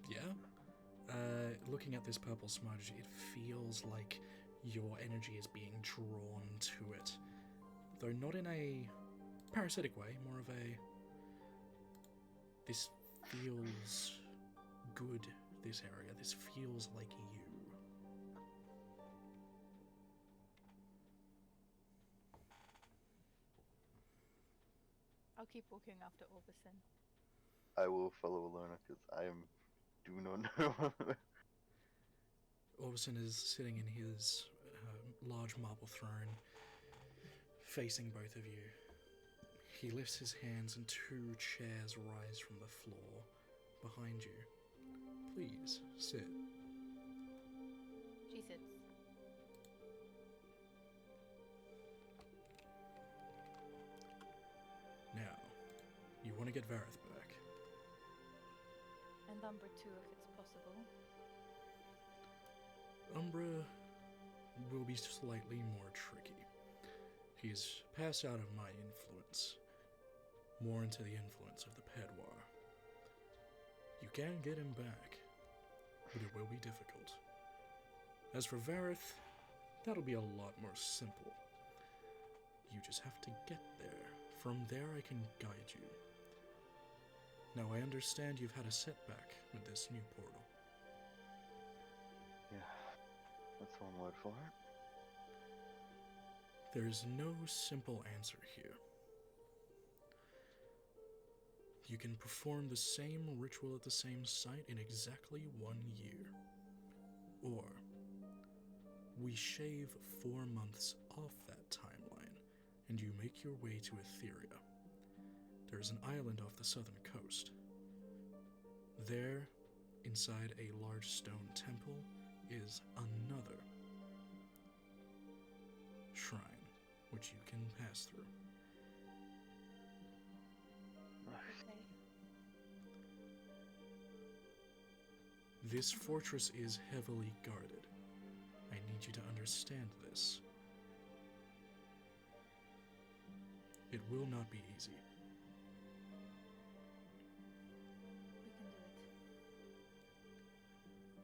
Speaker 1: Yeah? Looking at this purple smudge, it feels like your energy is being drawn to it. Though not in a parasitic way, more of a... This feels good, this area. This feels like you.
Speaker 2: I'll keep walking after Orbison.
Speaker 4: I will follow Alona because I do not know.
Speaker 1: Orbison is sitting in his large marble throne, facing both of you. He lifts his hands and two chairs rise from the floor behind you. Please, sit.
Speaker 2: She sits.
Speaker 1: Now, you want to get Vareth back.
Speaker 2: And Umbra too, if it's possible.
Speaker 1: Umbra will be slightly more tricky. He's passed out of my influence, more into the influence of the Pedwar. You can get him back, but it will be difficult. As for Vareth, that'll be a lot more simple. You just have to get there. From there I can guide you. Now I understand you've had a setback with this new portal.
Speaker 4: Yeah, that's one word for it.
Speaker 1: There's no simple answer here. You can perform the same ritual at the same site in exactly 1 year. Or, we shave 4 months off that timeline, and you make your way to Etheria. There's an island off the southern coast. There, inside a large stone temple, is another shrine, which you can pass through.
Speaker 2: Okay.
Speaker 1: This fortress is heavily guarded. I need you to understand this. It will not be easy.
Speaker 2: We can do it.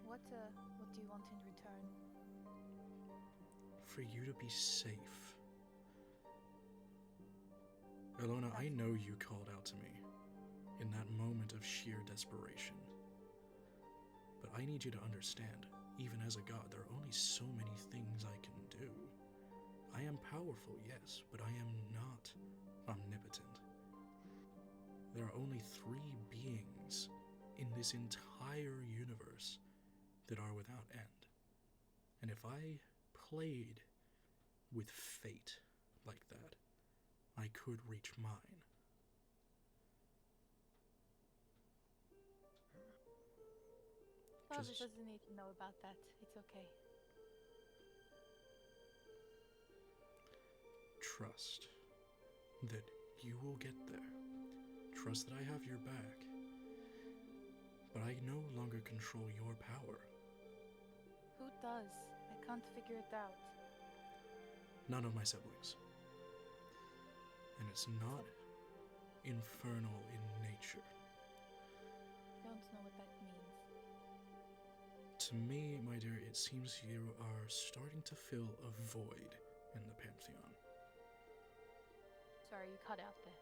Speaker 2: What do you want in return?
Speaker 1: For you to be safe. Elona, I know you called out to me in that moment of sheer desperation. But I need you to understand, even as a god, there are only so many things I can do. I am powerful, yes, but I am not omnipotent. There are only 3 beings in this entire universe that are without end. And if I played with fate like that, I could reach mine.
Speaker 2: Father
Speaker 1: Just-
Speaker 2: doesn't need to know about that. It's okay.
Speaker 1: Trust that you will get there. Trust that I have your back. But I no longer control your power.
Speaker 2: Who does? I can't figure it out.
Speaker 1: None of my siblings. And it's not infernal in nature.
Speaker 2: Don't know what that means.
Speaker 1: To me, my dear, it seems you are starting to fill a void in the Pantheon.
Speaker 2: Sorry, you cut out there.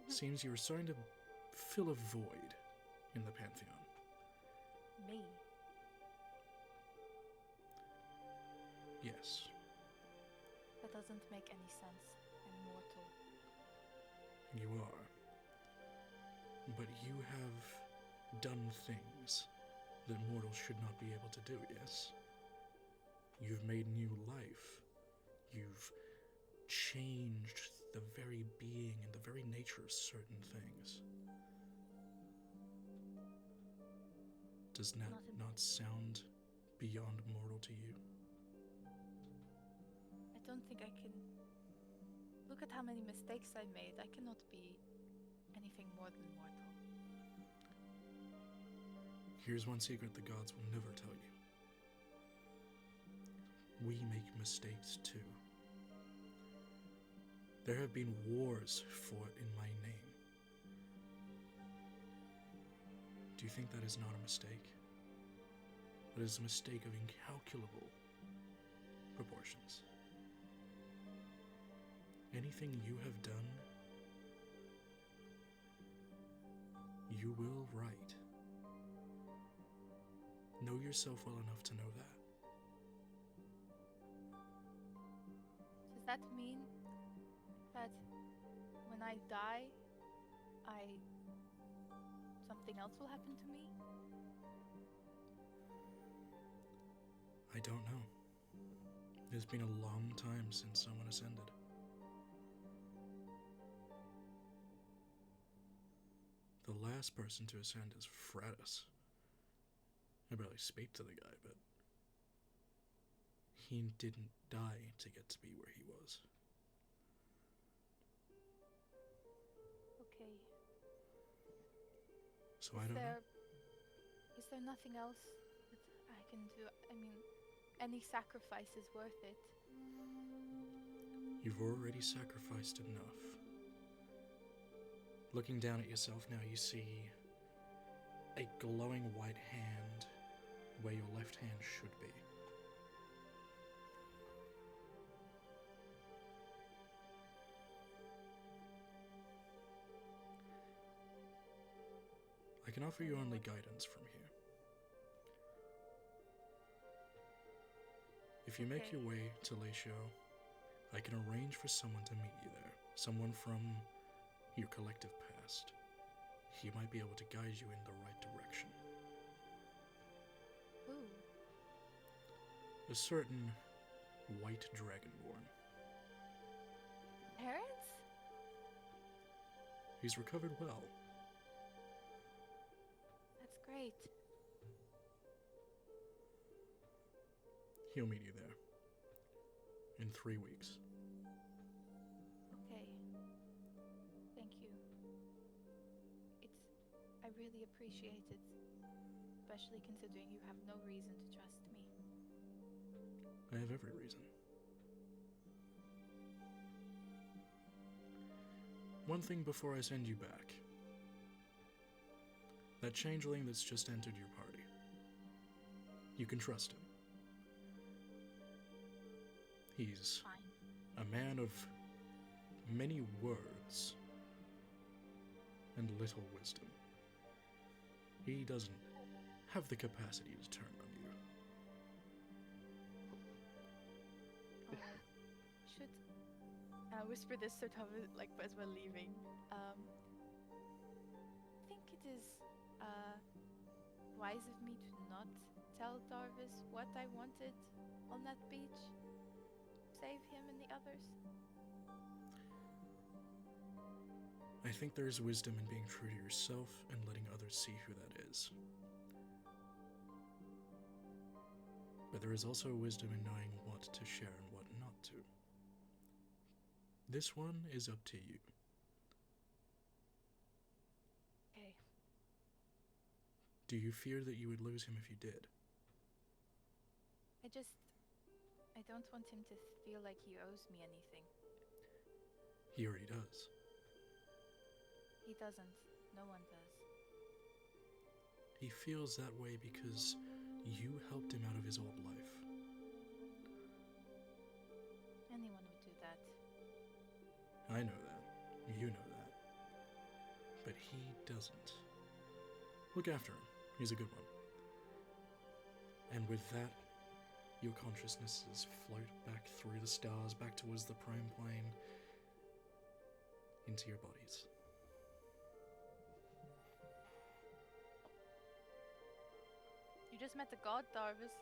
Speaker 1: Seems you are starting to fill a void in the Pantheon.
Speaker 2: Me?
Speaker 1: Yes.
Speaker 2: That doesn't make any sense. I'm mortal.
Speaker 1: You are. But you have done things that mortals should not be able to do, yes? You've made new life. You've changed the very being and the very nature of certain things. Does that not sound beyond mortal to you?
Speaker 2: I don't think I can. Look at how many mistakes I made. I cannot be anything more than mortal.
Speaker 1: Here's one secret the gods will never tell you. We make mistakes too. There have been wars fought in my name. Do you think that is not a mistake? That is a mistake of incalculable proportions. Anything you have done, you will right. Know yourself well enough to know that.
Speaker 2: Does that mean that when I die, something else will happen to me?
Speaker 1: I don't know. It's been a long time since someone ascended. The last person to ascend is Fratus. I barely speak to the guy, but he didn't die to get to be where he was.
Speaker 2: Okay.
Speaker 1: So I don't know.
Speaker 2: Is there nothing else that I can do? I mean, any sacrifice is worth it.
Speaker 1: You've already sacrificed enough. Looking down at yourself now, you see a glowing white hand where your left hand should be. I can offer you only guidance from here. If you make
Speaker 2: Okay.
Speaker 1: your way to Leisho, I can arrange for someone to meet you there. Someone from your collective past. He might be able to guide you in the right direction.
Speaker 2: Ooh.
Speaker 1: A certain white dragonborn.
Speaker 2: Terrence?
Speaker 1: He's recovered well.
Speaker 2: That's great.
Speaker 1: He'll meet you there. In 3 weeks.
Speaker 2: Okay. Thank you. I really appreciate it. Especially considering you have no reason to trust me.
Speaker 1: I have every reason. One thing before I send you back. That changeling that's just entered your party. You can trust him. He's
Speaker 2: Fine.
Speaker 1: a man of many words and little wisdom. He doesn't have the capacity to turn on you.
Speaker 2: Should I whisper this sort of like as we're leaving? I think it is wise of me to not tell Darvis what I wanted on that beach. Save him and the others.
Speaker 1: I think there is wisdom in being true to yourself and letting others see who that is. But there is also wisdom in knowing what to share and what not to. This one is up to you.
Speaker 2: Okay.
Speaker 1: Do you fear that you would lose him if you did?
Speaker 2: I don't want him to feel like he owes me anything.
Speaker 1: He already does.
Speaker 2: He doesn't. No one does.
Speaker 1: He feels that way because you helped him out of his old life.
Speaker 2: Anyone would do that.
Speaker 1: I know that. You know that. But he doesn't. Look after him. He's a good one. And with that, your consciousnesses float back through the stars, back towards the prime plane, into your bodies.
Speaker 2: You just met a god, Darvis.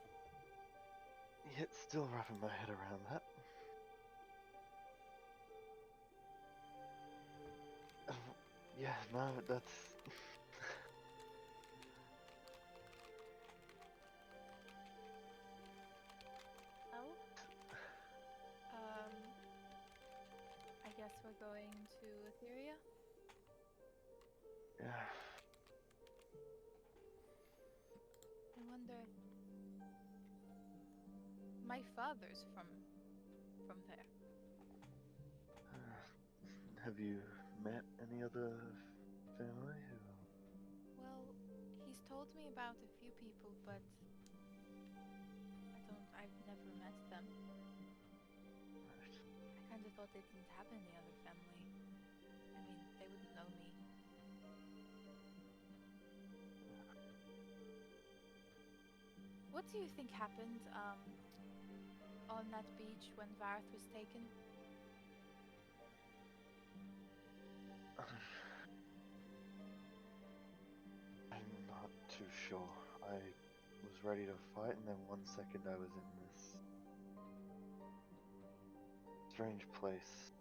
Speaker 4: Yet still wrapping my head around that. Yeah, no, that's...
Speaker 2: Oh? I guess we're going to Etheria?
Speaker 4: Yeah.
Speaker 2: I wonder... My father's from there.
Speaker 4: Have you met any other family who...
Speaker 2: Well, he's told me about a few people, but I've never met them. I kind of thought they didn't have any other family. I mean, they wouldn't know me. What do you think happened, on that beach when Varth was taken?
Speaker 4: I'm not too sure. I was ready to fight, and then 1 second I was in this strange place.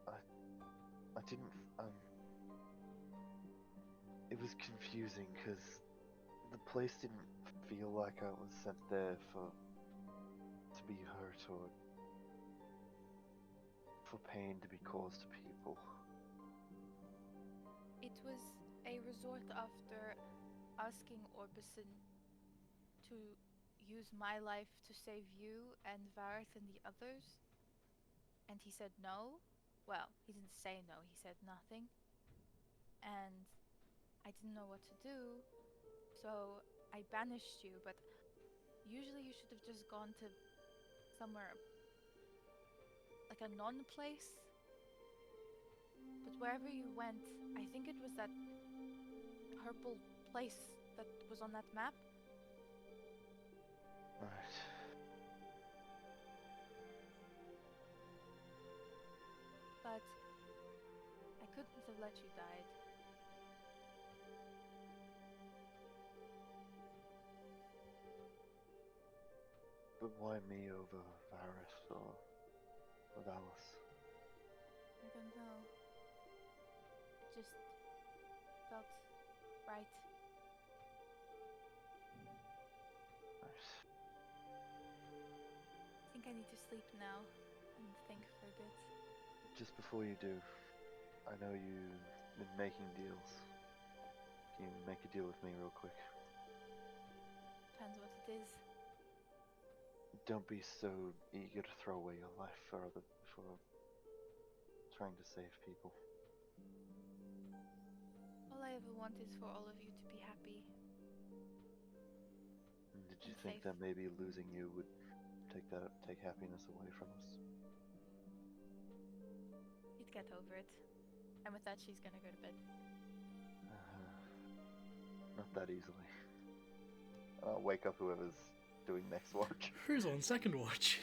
Speaker 4: I didn't. It was confusing because the place didn't feel like I was sent there to be hurt or for pain to be caused to people.
Speaker 2: It was a resort after asking Orbison to use my life to save you and Vareth and the others? And he said no. Well, he didn't say no, he said nothing. And I didn't know what to do, so I banished you, but usually you should have just gone to somewhere like a non-place. But wherever you went, I think it was that purple place that was on that map.
Speaker 4: Right.
Speaker 2: But I couldn't have let you die.
Speaker 4: But why me over Varys or Valis?
Speaker 2: I don't know. It just felt right.
Speaker 4: Right.
Speaker 2: I think I need to sleep now and think for a bit.
Speaker 4: Just before you do, I know you've been making deals. Can you make a deal with me real quick?
Speaker 2: Depends what it is.
Speaker 4: Don't be so eager to throw away your life for trying to save people.
Speaker 2: All I ever want is for all of you to be happy.
Speaker 4: And did you
Speaker 2: And
Speaker 4: think
Speaker 2: safe.
Speaker 4: that maybe losing you would take happiness away from us?
Speaker 2: You'd get over it. And with that, she's gonna go to bed.
Speaker 4: Not that easily. I'll wake up whoever's doing next watch.
Speaker 1: Who's on second watch?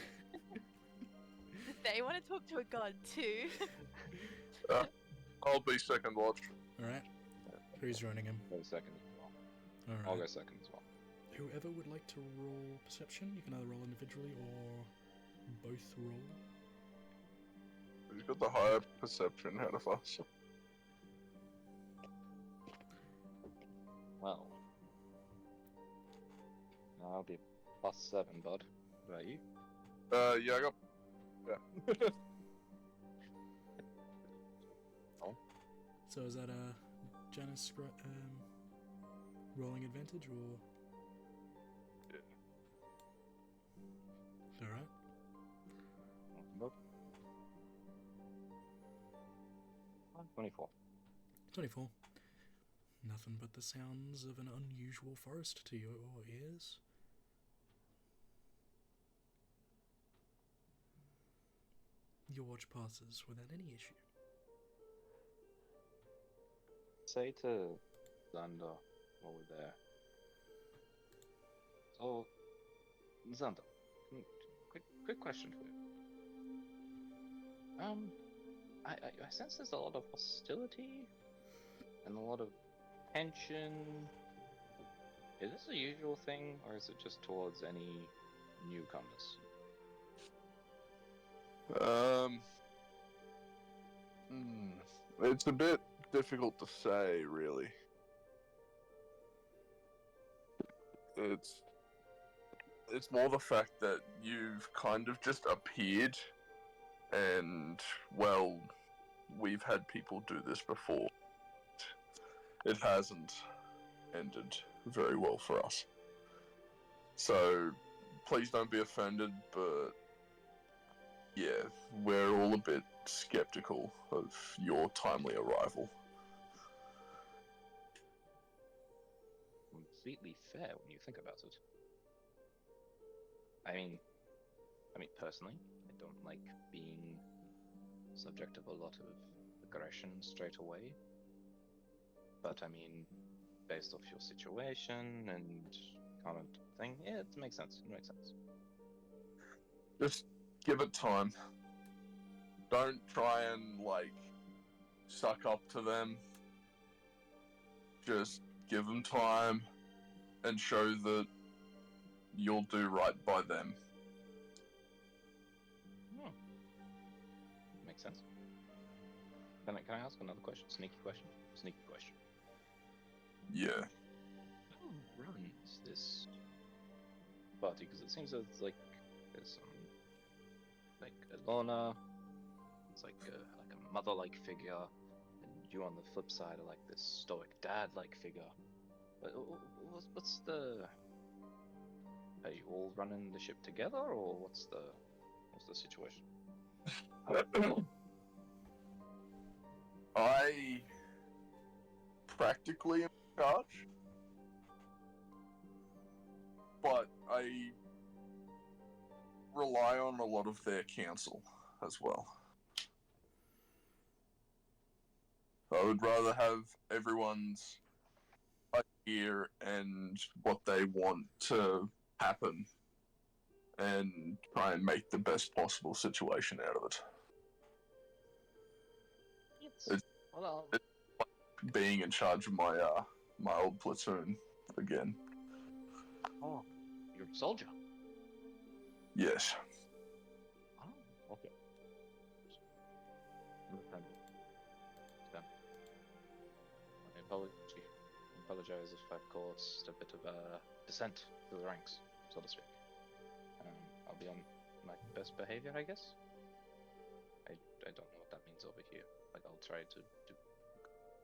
Speaker 2: They want to talk to a god too.
Speaker 3: I'll be second watch.
Speaker 1: Alright. Who's running him?
Speaker 5: Go second as well. I'll
Speaker 1: Alright.
Speaker 5: go second as well.
Speaker 1: Whoever would like to roll perception, you can either roll individually or both roll.
Speaker 3: Who's got the higher perception out of us?
Speaker 5: Well, I'll be +7, bud. What about you?
Speaker 3: Yeah, I got. Yeah.
Speaker 1: So is that Janice rolling advantage or?
Speaker 3: Yeah.
Speaker 1: Alright.
Speaker 5: Bud. 24.
Speaker 1: 24. Nothing but the sounds of an unusual forest to your ears. Your watch passes without any issue.
Speaker 5: Say to Xander while we're there. So, Xander, quick question for you. I sense there's a lot of hostility and a lot of tension. Is this a usual thing, or is it just towards any newcomers?
Speaker 3: It's a bit difficult to say, really. It's more the fact that you've kind of just appeared, and well, we've had people do this before. It hasn't ended very well for us. So, please don't be offended, but yeah, we're all a bit skeptical of your timely arrival.
Speaker 5: Completely fair when you think about it. I mean, personally, I don't like being subject of a lot of aggression straight away. But I mean, based off your situation and kind of thing, yeah, it makes sense. It makes sense.
Speaker 3: Just give it time. Don't try and, like, suck up to them. Just give them time and show that you'll do right by them.
Speaker 5: Makes sense. Can I ask another question? Sneaky question? Sneaky question.
Speaker 3: Yeah.
Speaker 5: Who runs this party? Because it seems that it's like there's some like Elona, it's like a mother-like figure, and you on the flip side are like this stoic dad-like figure. But what's the Are you all running the ship together, or what's the situation?
Speaker 3: I practically am in charge, but I rely on a lot of their counsel as well. I would rather have everyone's idea and what they want to happen and try and make the best possible situation out of it. It's-
Speaker 5: Well,
Speaker 3: Being in charge of my old platoon again.
Speaker 5: oh, you're a soldier.
Speaker 3: Yes.
Speaker 5: Oh, okay. Understandable. I apologize if I've caused a bit of a descent through the ranks, so to speak. I'll be on my best behavior, I guess. I don't know what that means over here. Like, I'll try to do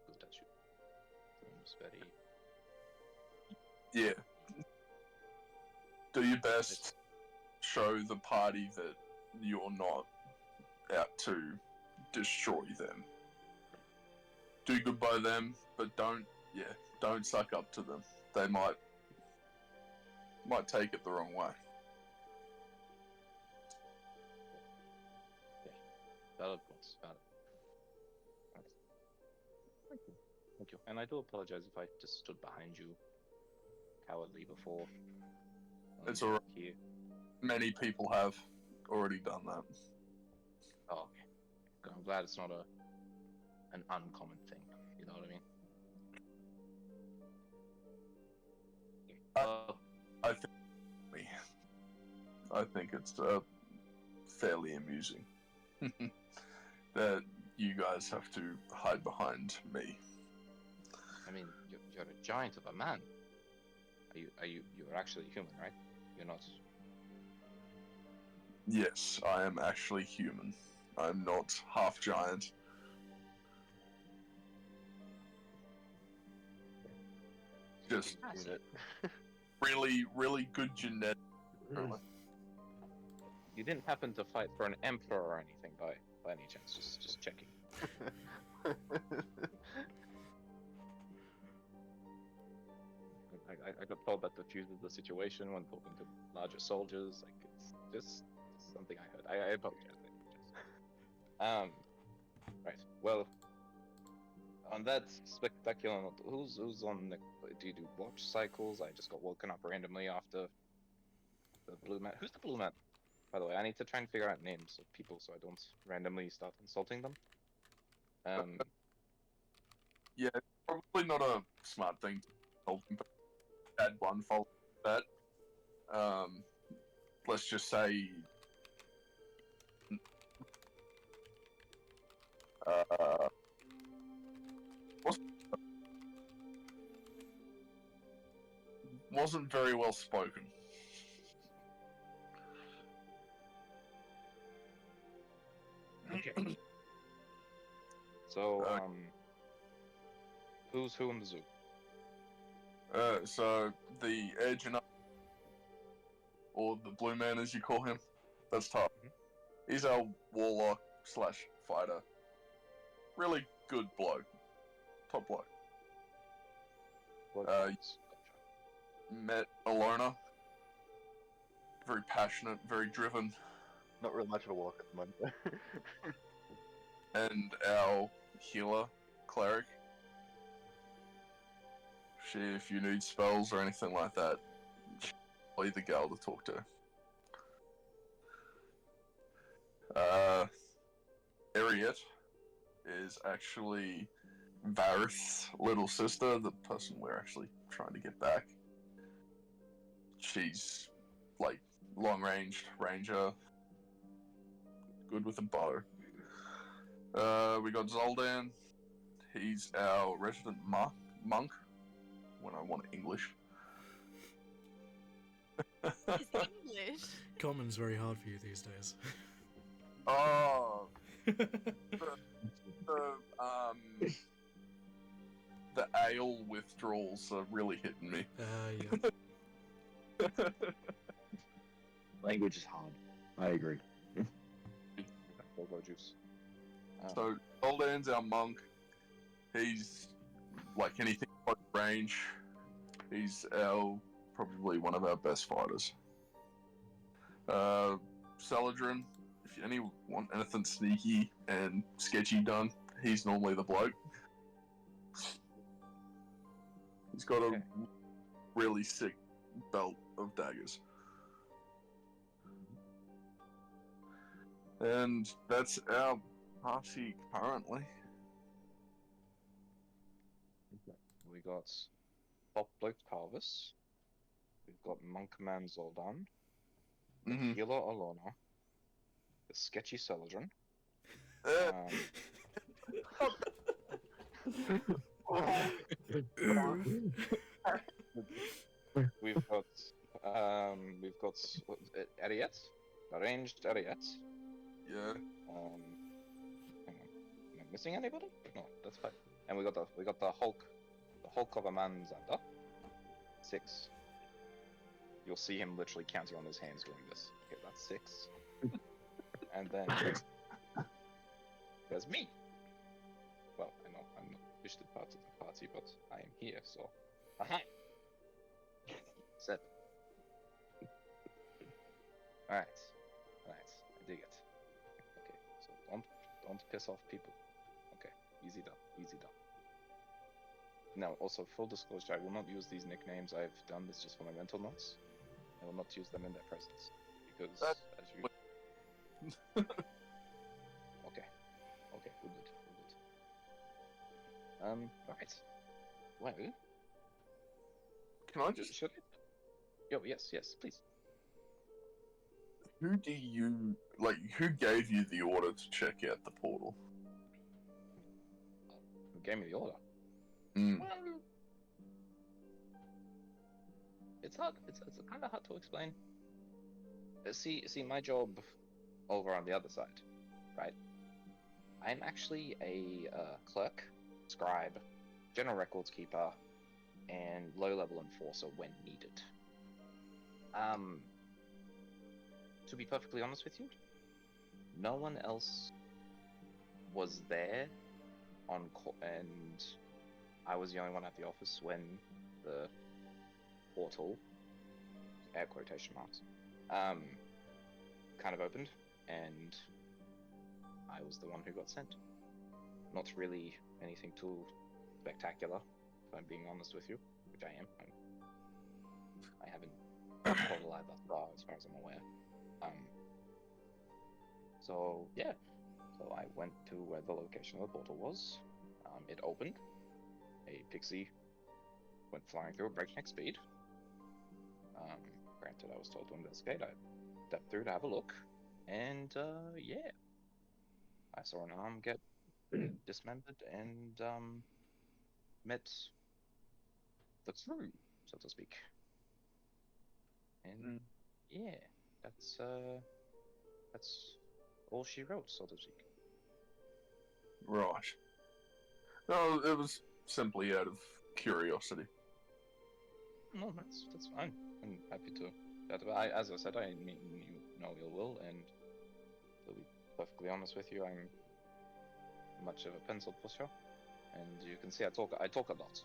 Speaker 5: good at you. Seems very...
Speaker 3: Yeah. Do your best. Show the party that you're not out to destroy them. Do good by them, but don't suck up to them. They might take it the wrong way.
Speaker 5: Valid points, valid. Thank you. And I do apologize if I just stood behind you cowardly before.
Speaker 3: It's alright.
Speaker 5: Here.
Speaker 3: Many people have already done that.
Speaker 5: Oh, okay. I'm glad it's not an uncommon thing. You know what I mean? Okay.
Speaker 3: I think it's fairly amusing that you guys have to hide behind me.
Speaker 5: I mean, you're a giant of a man. You're actually human, right? You're not.
Speaker 3: Yes, I am actually human. I'm not half giant. Just
Speaker 4: Unit.
Speaker 3: really, really good genetics. apparently.
Speaker 5: You didn't happen to fight for an emperor or anything by any chance? Just checking. I got told that diffuses the situation when talking to larger soldiers. Like, it's just something I heard. I apologize. Right. Well, on that spectacular note, who's on the? Do you do watch cycles? I just got woken up randomly after the blue man. Who's the blue man? By the way, I need to try and figure out names of people so I don't randomly start insulting them.
Speaker 3: Yeah, probably not a smart thing to tell them, but I had one fault with that. Let's just say wasn't very well spoken.
Speaker 5: Okay. So, who's who in the zoo?
Speaker 3: So the edge and or the blue man as you call him, that's tough. He's our warlock / fighter. Really good bloke. Top bloke.
Speaker 5: Gotcha.
Speaker 3: Met Alona. Very passionate, very driven.
Speaker 4: Not really much of a walk at the moment.
Speaker 3: And our healer, cleric. If you need spells or anything like that, she's probably the gal to talk to. Ariette is actually Varith's little sister, the person we're actually trying to get back. She's like long range ranger, good with a bow. We got Zoldan. He's our resident monk. When I want English.
Speaker 2: It's English.
Speaker 1: Common's very hard for you these days.
Speaker 3: Oh, the ale withdrawals are really hitting me.
Speaker 1: Yeah.
Speaker 7: Language is hard. I agree.
Speaker 5: Go juice.
Speaker 3: So Zoldan's our monk. He's like anything close range. He's probably one of our best fighters. Saladrin, if you want anything sneaky and sketchy done, he's normally the bloke. He's got a really sick belt of daggers. And that's our party currently.
Speaker 5: We got Top Bloke Parvis. We've got Monkman Zoldan.
Speaker 3: Mm-hmm.
Speaker 5: Healer Alona. The Sketchy Saladrin. We've got Ariette, arranged Ariette.
Speaker 3: Yeah.
Speaker 5: Hang on, am I missing anybody? No, that's fine. And we got the Hulk of a man Xander. 6. You'll see him literally counting on his hands doing this. Okay, that's 6. And then there's me. Well, I know I'm not officially part of the party, but I am here, so. Aha! 7. Alright. I dig it. Okay, so don't piss off people. Okay, easy done. Now, also, full disclosure, I will not use these nicknames. I've done this just for my mental notes. I will not use them in their presence. Because, as you... Okay, we're good. Alright. Well...
Speaker 3: Can I just...
Speaker 5: Should I? Yo, yes, please.
Speaker 3: Who gave you the order to check out the portal?
Speaker 5: Who gave me the order?
Speaker 3: Mm.
Speaker 5: Well... It's hard. It's kind of hard to explain. See, my job over on the other side, right? I'm actually a clerk, scribe, general records keeper, and low-level enforcer when needed. To be perfectly honest with you, no one else was there on call, and I was the only one at the office when the portal, air quotation marks, kind of opened, and I was the one who got sent. Not really anything too spectacular, if I'm being honest with you, which I am. I haven't caught a live thus far, as far as I'm aware. So yeah, so I went to where the location of the portal was. It opened. A pixie went flying through at breakneck speed. Granted, I was told to investigate. I stepped through to have a look, and yeah, I saw an arm get dismembered and met the crew, so to speak. And yeah, that's all she wrote, so to speak.
Speaker 3: Right. No, it was simply out of curiosity.
Speaker 5: No, that's fine. I'm happy to. As I said, I mean you no ill will, and to be perfectly honest with you, I'm much of a pencil pusher, and you can see I talk a lot.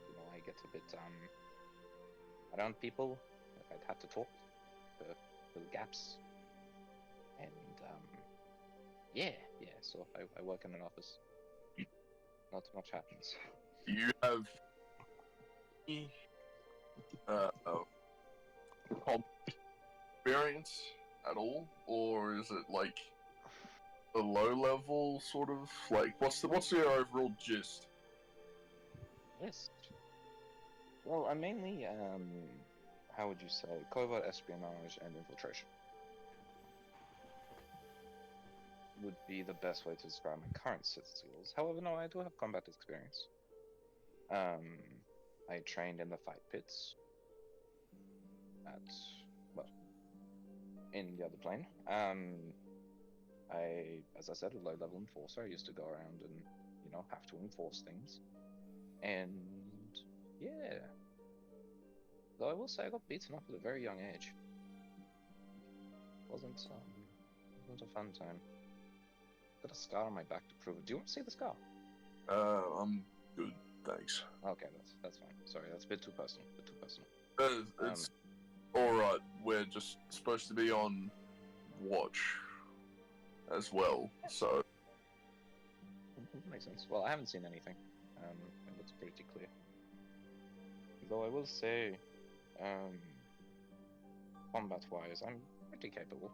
Speaker 5: You know, I get a bit around people. I'd have to talk to fill gaps, and yeah. So I work in an office. Not much happens.
Speaker 3: Do you have experience at all, or is it like a low level sort of like what's the overall gist?
Speaker 5: Yes. Well, I'm mainly how would you say, covert espionage and infiltration would be the best way to describe my current skills. However, no, I do have combat experience. I trained in the fight pits in the other plane. As I said, a low-level enforcer. I used to go around and, have to enforce things. And, yeah. Though I will say I got beaten up at a very young age. wasn't a fun time. Got a scar on my back to prove it. Do you want to see the scar?
Speaker 3: I'm good, thanks.
Speaker 5: Okay, that's fine. Sorry, that's a bit too personal.
Speaker 3: It's alright, we're just supposed to be on watch as well, so...
Speaker 5: Makes sense. Well, I haven't seen anything. It looks pretty clear. Though I will say, combat-wise, I'm pretty capable.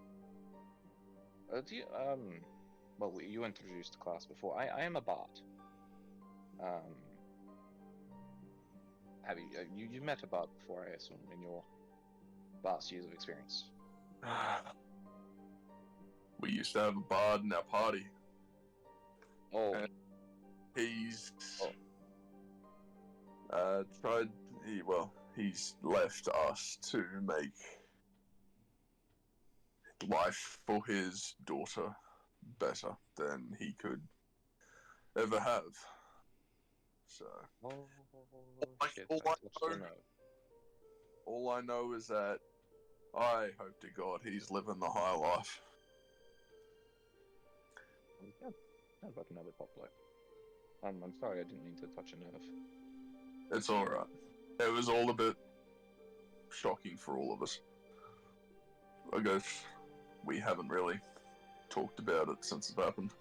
Speaker 5: Do you, well, you introduced the class before. I am a bard. Have you met a bard before, I assume, in your vast years of experience?
Speaker 3: We used to have a bard in our party.
Speaker 5: Oh,
Speaker 3: He's
Speaker 5: Oh.
Speaker 3: he's left us to make life for his daughter better than he could ever have. So
Speaker 5: shit,
Speaker 3: all
Speaker 5: I touched a nerve.
Speaker 3: all I know is that I hope to God he's living the high life.
Speaker 5: Yeah, about another pop light. I'm sorry, I didn't mean to touch a nerve.
Speaker 3: It's alright. It was all a bit shocking for all of us. I guess we haven't really talked about it since it happened.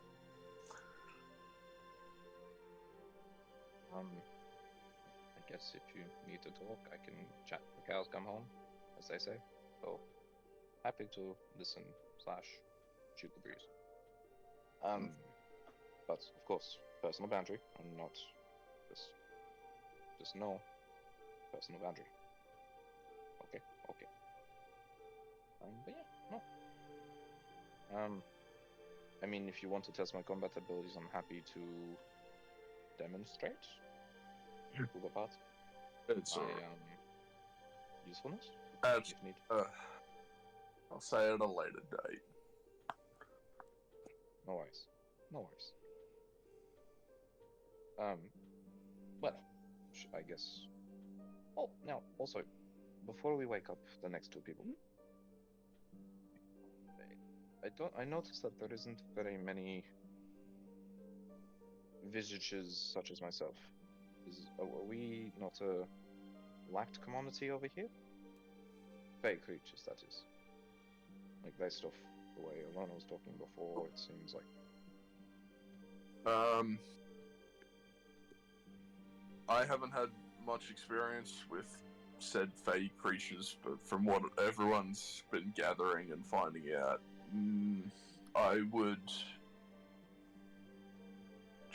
Speaker 5: I guess if you need to talk, I can chat the cows come home, as they say. So, happy to listen / shoot the breeze. But of course, personal boundary. I'm not just no personal boundary. Okay. But yeah, no. I mean, if you want to test my combat abilities, I'm happy to demonstrate to the part
Speaker 3: It's
Speaker 5: my
Speaker 3: alright.
Speaker 5: usefulness
Speaker 3: That's,
Speaker 5: if need.
Speaker 3: I'll say it at a later date.
Speaker 5: No worries. Well, I guess. Oh, now also, before we wake up the next two people, I noticed that there isn't very many visages such as myself. Are we not a lacked community over here? Fey creatures, that is. Like based off the way Alana was talking before, it seems like.
Speaker 3: I haven't had much experience with said Fey creatures, but from what everyone's been gathering and finding out, I would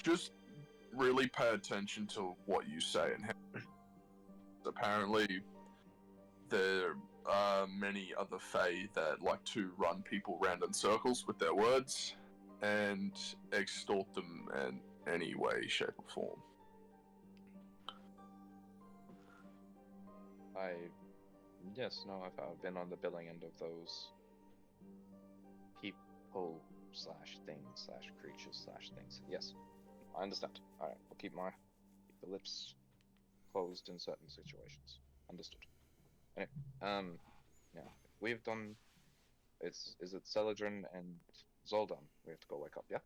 Speaker 3: just really pay attention to what you say and how. Apparently, there are many other Fey that like to run people round in circles with their words and extort them in any way, shape, or form.
Speaker 5: I've been on the billing end of those people / things / creatures / things. Yes, I understand. All right, we'll keep the lips closed in certain situations. Understood. Anyway, yeah, we've done. Is it Celadrin and Zoldan? We have to go wake up. Yeah.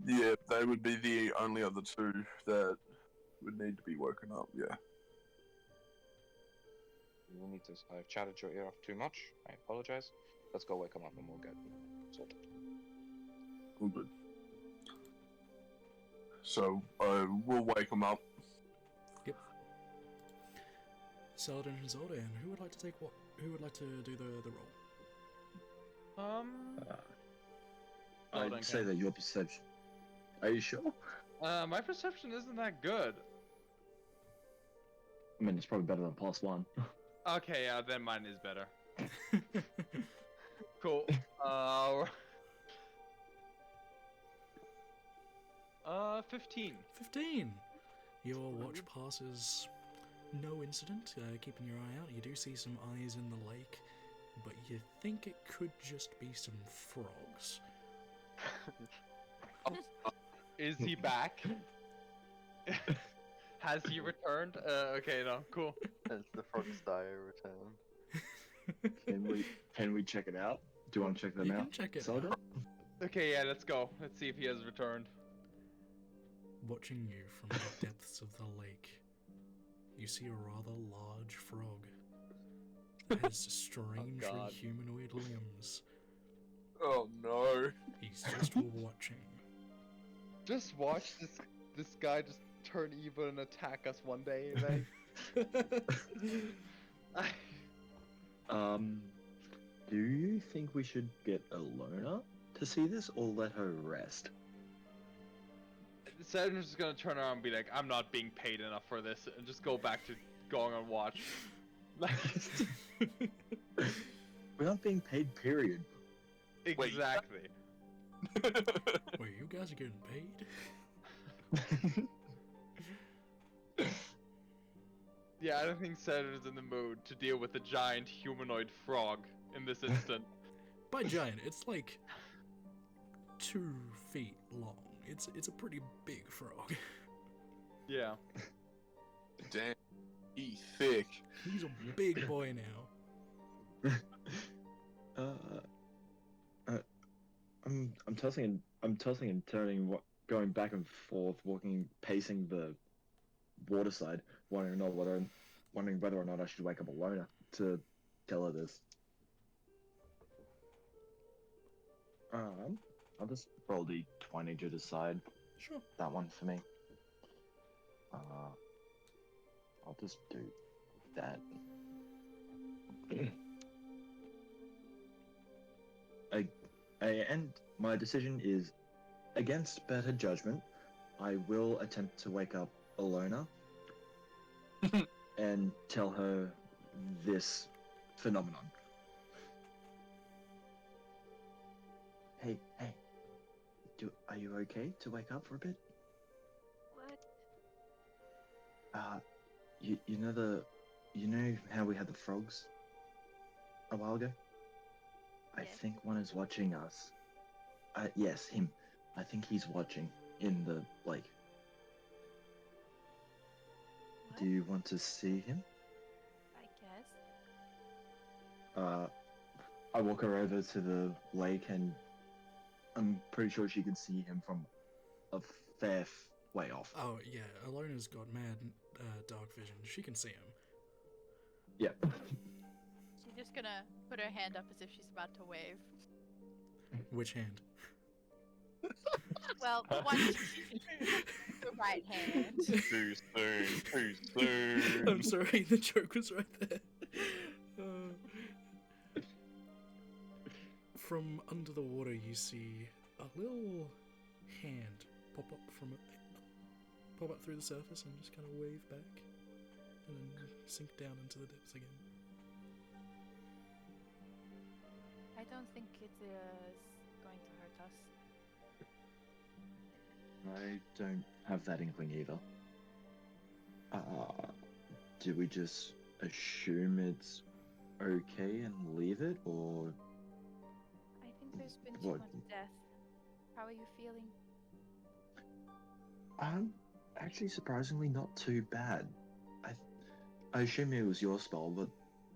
Speaker 3: Yeah, they would be the only other two that would need to be woken up, yeah.
Speaker 5: You need to. I've chatted your ear off too much. I apologize. Let's go wake them up and we'll get them sorted.
Speaker 3: All good. So, we'll wake them up.
Speaker 1: Yep. Saladin and Zoldan, who would like to take what? Who would like to do the roll?
Speaker 7: I'd say that your perception. Are you sure?
Speaker 6: My perception isn't that good.
Speaker 7: I mean, it's probably better than +1.
Speaker 6: Okay, yeah, then mine is better. Cool. 15.
Speaker 1: 15. Your watch passes no incident, keeping your eye out. You do see some eyes in the lake, but you think it could just be some frogs.
Speaker 6: Is he back? Has he returned? Okay, no, cool.
Speaker 4: As the frog's dire return.
Speaker 7: Can we check it out? Do you want to check them
Speaker 1: You
Speaker 7: out?
Speaker 1: can check it
Speaker 7: Soldier?
Speaker 1: out.
Speaker 6: Okay, yeah, let's go. Let's see if he has returned.
Speaker 1: Watching you from the depths of the lake, you see a rather large frog that has strangely
Speaker 6: God.
Speaker 1: humanoid limbs.
Speaker 3: Oh no.
Speaker 1: He's just watching.
Speaker 6: Just watch this guy just turn evil and attack us one day, like.
Speaker 7: Do you think we should get Alona to see this or let her rest?
Speaker 6: Saturn's just gonna turn around and be like, I'm not being paid enough for this, and just go back to going on watch. Like,
Speaker 7: We're not being paid, period.
Speaker 6: exactly.
Speaker 1: Wait, you guys are getting paid?
Speaker 6: Yeah, I don't think Saturn's in the mood to deal with a giant humanoid frog in this instant.
Speaker 1: By giant, it's like 2 feet long. It's a pretty big frog.
Speaker 6: Yeah.
Speaker 3: Damn. He thick.
Speaker 1: He's a big boy now.
Speaker 7: I'm tossing and turning, going back and forth, pacing the waterside, wondering whether or not I should wake up Alona to tell her this. I'll just roll the 20 to decide.
Speaker 1: Sure.
Speaker 7: That one for me. I'll just do that. And my decision is, against better judgment, I will attempt to wake up Alona and tell her this phenomenon. Hey, are you okay to wake up for a bit?
Speaker 2: What?
Speaker 7: You know how we had the frogs a while ago? I
Speaker 2: Yes.
Speaker 7: think one is watching us. Yes, him. I think he's watching in the lake.
Speaker 2: What?
Speaker 7: Do you want to see him?
Speaker 2: I guess.
Speaker 7: I walk her over to the lake, and I'm pretty sure she can see him from a fair way off.
Speaker 1: Oh, yeah, Alona's got mad dark vision. She can see him.
Speaker 7: Yeah.
Speaker 2: She's just gonna put her hand up as if she's about to wave.
Speaker 1: Which hand?
Speaker 2: Well, the one the right hand.
Speaker 5: Too soon. Too soon.
Speaker 1: I'm sorry, the joke was right there. From under the water, you see a little hand pop up through the surface and just kind of wave back, and then sink down into the depths again.
Speaker 2: I don't think it is going to hurt us.
Speaker 7: I don't have that inkling either. Do we just assume it's okay and leave it, or
Speaker 2: I think there's been too
Speaker 7: What?
Speaker 2: much death. How are you feeling?
Speaker 7: I'm actually surprisingly not too bad. I assume it was your spell, but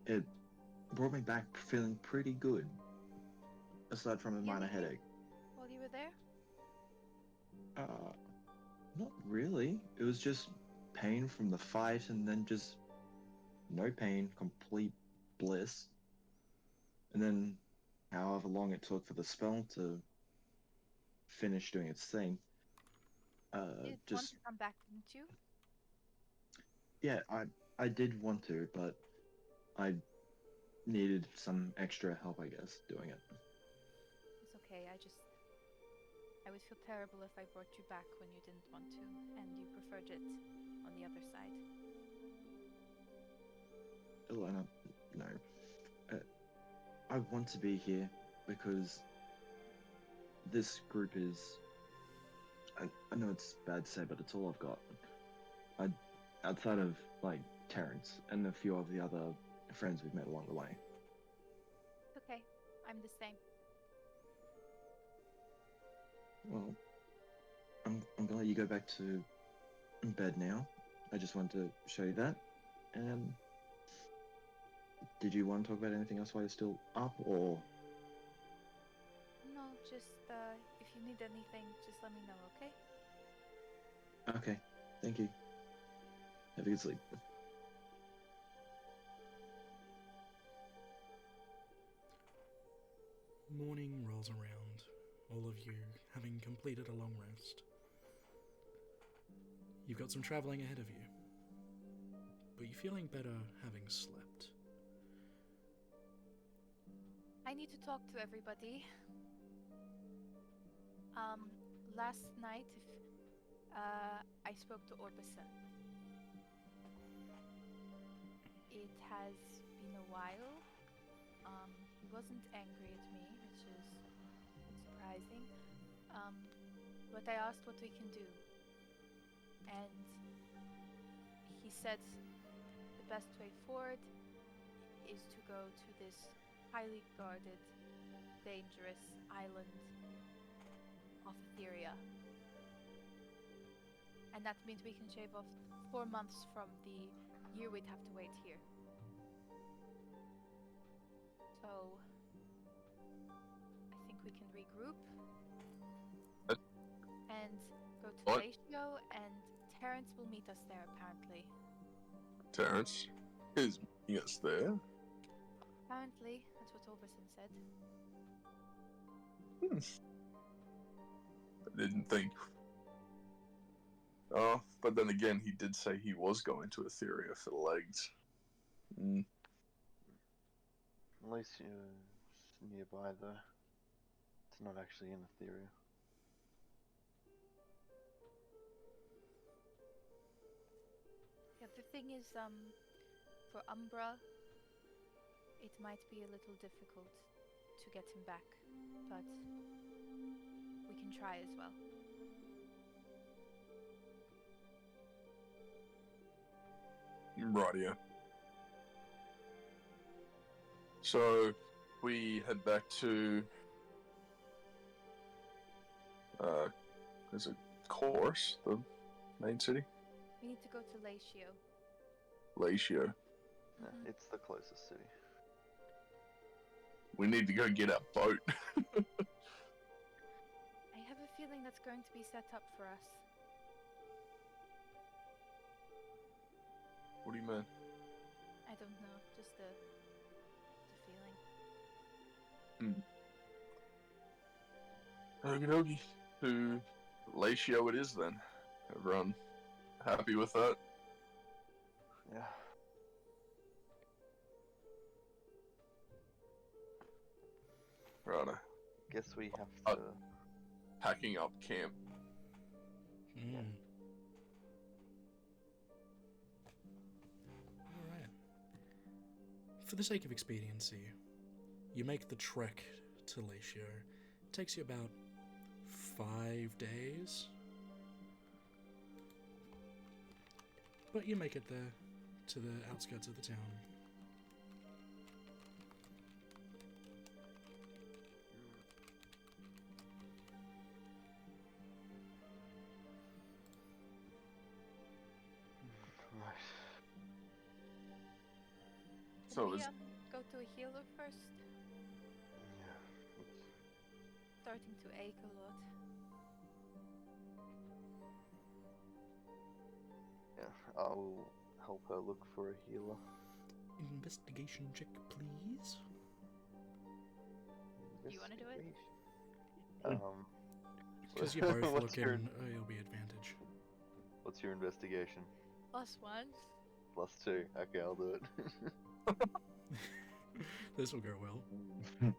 Speaker 7: it brought me back feeling pretty good. Aside from a minor
Speaker 2: Really?
Speaker 7: headache.
Speaker 2: While you were there?
Speaker 7: Not really. It was just pain from the fight, and then just no pain, complete bliss. And then however long it took for the spell to finish doing its thing.
Speaker 2: You did want
Speaker 7: Just
Speaker 2: to come back, didn't you?
Speaker 7: yeah, I did want to, but I needed some extra help, I guess, doing it.
Speaker 2: It's okay. I would feel terrible if I brought you back when you didn't want to, and you preferred it on the other side.
Speaker 7: Elena, no. I want to be here because this group is. I know it's bad to say, but it's all I've got. Outside of, like, Terrence and a few of the other friends we've met along the way.
Speaker 2: It's okay. I'm the same.
Speaker 7: Well, I'm gonna let you go back to bed now. I just wanted to show you that. And did you want to talk about anything else while you're still up, or?
Speaker 2: No, just if you need anything, just let me know, okay?
Speaker 7: Okay, thank you. Have a good sleep.
Speaker 1: Morning rolls around, all of you having completed a long rest. You've got some travelling ahead of you, but you're feeling better having slept.
Speaker 2: I need to talk to everybody. Last night, I spoke to Orbison. It has been a while. He wasn't angry at me, which is surprising. But I asked what we can do. And he said the best way forward is to go to this highly guarded, dangerous island of Etheria. And that means we can shave off 4 months from the year we'd have to wait here. So, I think we can regroup and go to
Speaker 3: What?
Speaker 2: Latio, and Terrence will meet us there apparently.
Speaker 3: Terrence is meeting us there.
Speaker 2: Apparently, that's what Oberson said.
Speaker 3: I didn't think. Oh, but then again, he did say he was going to Etheria for the legs.
Speaker 4: At least you're nearby though. It's not actually in Etheria.
Speaker 2: Yeah, the thing is, for Umbra, it might be a little difficult to get him back, but we can try as well.
Speaker 3: Rightio. So, we head back to... is it Chorus, the main city?
Speaker 2: We need to go to Latio.
Speaker 3: Latio.
Speaker 4: No, it's the closest city.
Speaker 3: We need to go get our boat.
Speaker 2: I have a feeling that's going to be set up for us.
Speaker 3: What do you mean?
Speaker 2: I don't know, just the feeling.
Speaker 3: Okie dokie. To Latio it is then. Everyone happy with that?
Speaker 4: Yeah.
Speaker 3: Righto.
Speaker 4: Guess we have
Speaker 3: Uh,
Speaker 4: to.
Speaker 3: Packing up camp.
Speaker 1: Alright. For the sake of expediency, you make the trek to Latio. It takes you about 5 days. But you make it there, to the outskirts of the town.
Speaker 4: Right.
Speaker 3: So
Speaker 2: Can we
Speaker 3: is
Speaker 2: go to a healer first?
Speaker 4: Yeah.
Speaker 2: Starting to ache a lot.
Speaker 4: Yeah. I'll help her look for a healer.
Speaker 1: Investigation check, please.
Speaker 2: Do you wanna do it?
Speaker 4: Investigation.
Speaker 1: Because you're both
Speaker 4: what's
Speaker 1: looking,
Speaker 4: your
Speaker 1: it'll be advantage.
Speaker 4: What's your investigation?
Speaker 2: +1.
Speaker 4: +2. Okay, I'll do it.
Speaker 1: This will go well.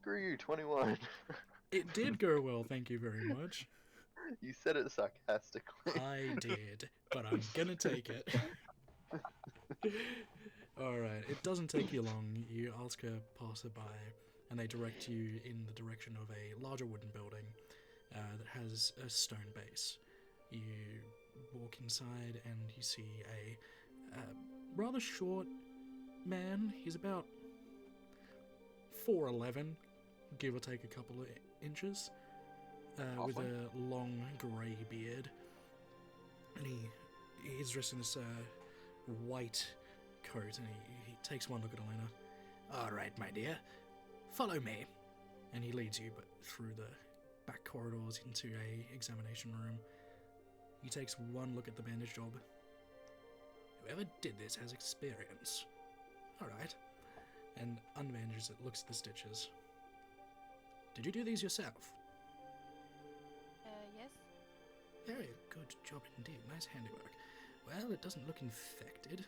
Speaker 4: Screw you, 21.
Speaker 1: It did go well, thank you very much.
Speaker 4: You said it sarcastically.
Speaker 1: I did, but I'm gonna take it. Alright, it doesn't take you long. You ask a passerby, and they direct you in the direction of a larger wooden building that has a stone base. You walk inside, and you see a rather short man. He's about 4'11", give or take a couple of inches, with a long grey beard. And he's dressed in this white coat and he takes one look at Elena. All right, my dear, follow me. And he leads you but through the back corridors into a examination room. He takes one look at the bandage job. Whoever did this has experience. All right. And unbandages it, looks at the stitches. Did you do these yourself?
Speaker 2: Yes?
Speaker 1: Very good job indeed. Nice handiwork. Well, it doesn't look infected.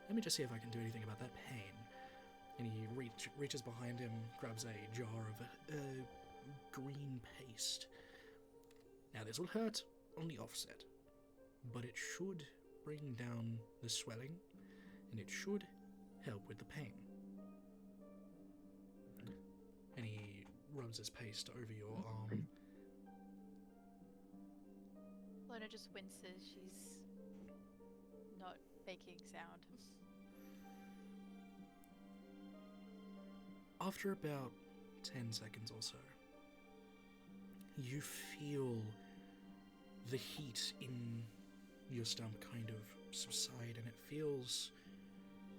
Speaker 1: Let me just see if I can do anything about that pain. And he reaches behind him, grabs a jar of green paste. Now, this will hurt on the offset, but it should bring down the swelling, and it should help with the pain. And he rubs his paste over your arm.
Speaker 2: Lorna just winces. She's not making sound.
Speaker 1: After about 10 seconds or so, you feel the heat in your stomach kind of subside, and it feels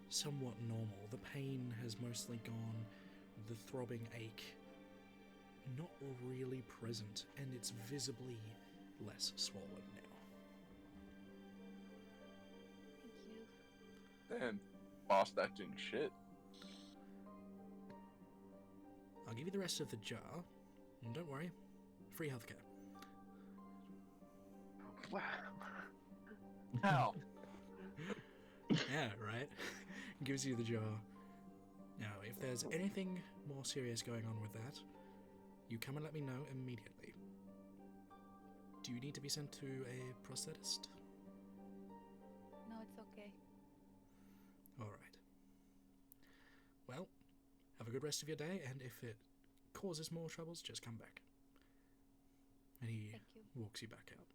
Speaker 1: somewhat normal. The pain has mostly gone, the throbbing ache not really present, and it's visibly less swollen now.
Speaker 2: Thank you.
Speaker 3: Damn, fast acting shit.
Speaker 1: I'll give you the rest of the jar, and don't worry, free healthcare.
Speaker 4: Wow.
Speaker 3: How?
Speaker 1: Yeah, right? Gives you the jar. Now, if there's anything more serious going on with that, you come and let me know immediately. Do you need to be sent to a prosthetist?
Speaker 2: No, it's okay.
Speaker 1: Alright. Well, have a good rest of your day, and if it causes more troubles, just come back. And he
Speaker 2: Thank you.
Speaker 1: walks you back out.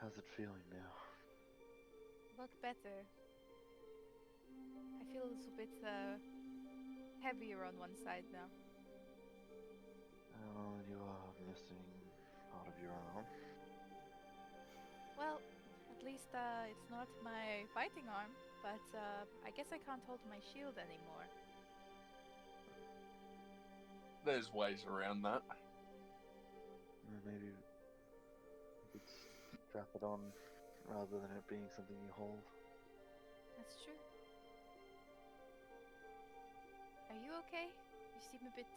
Speaker 4: How's it feeling now?
Speaker 2: A lot better. I feel a little bit heavier on one side now.
Speaker 4: Oh, you are missing part of your arm.
Speaker 2: Well, at least it's not my fighting arm, but I guess I can't hold my shield anymore.
Speaker 3: There's ways around that.
Speaker 4: Or maybe you could strap it on rather than it being something you hold.
Speaker 2: That's true. Are you okay? You seem a bit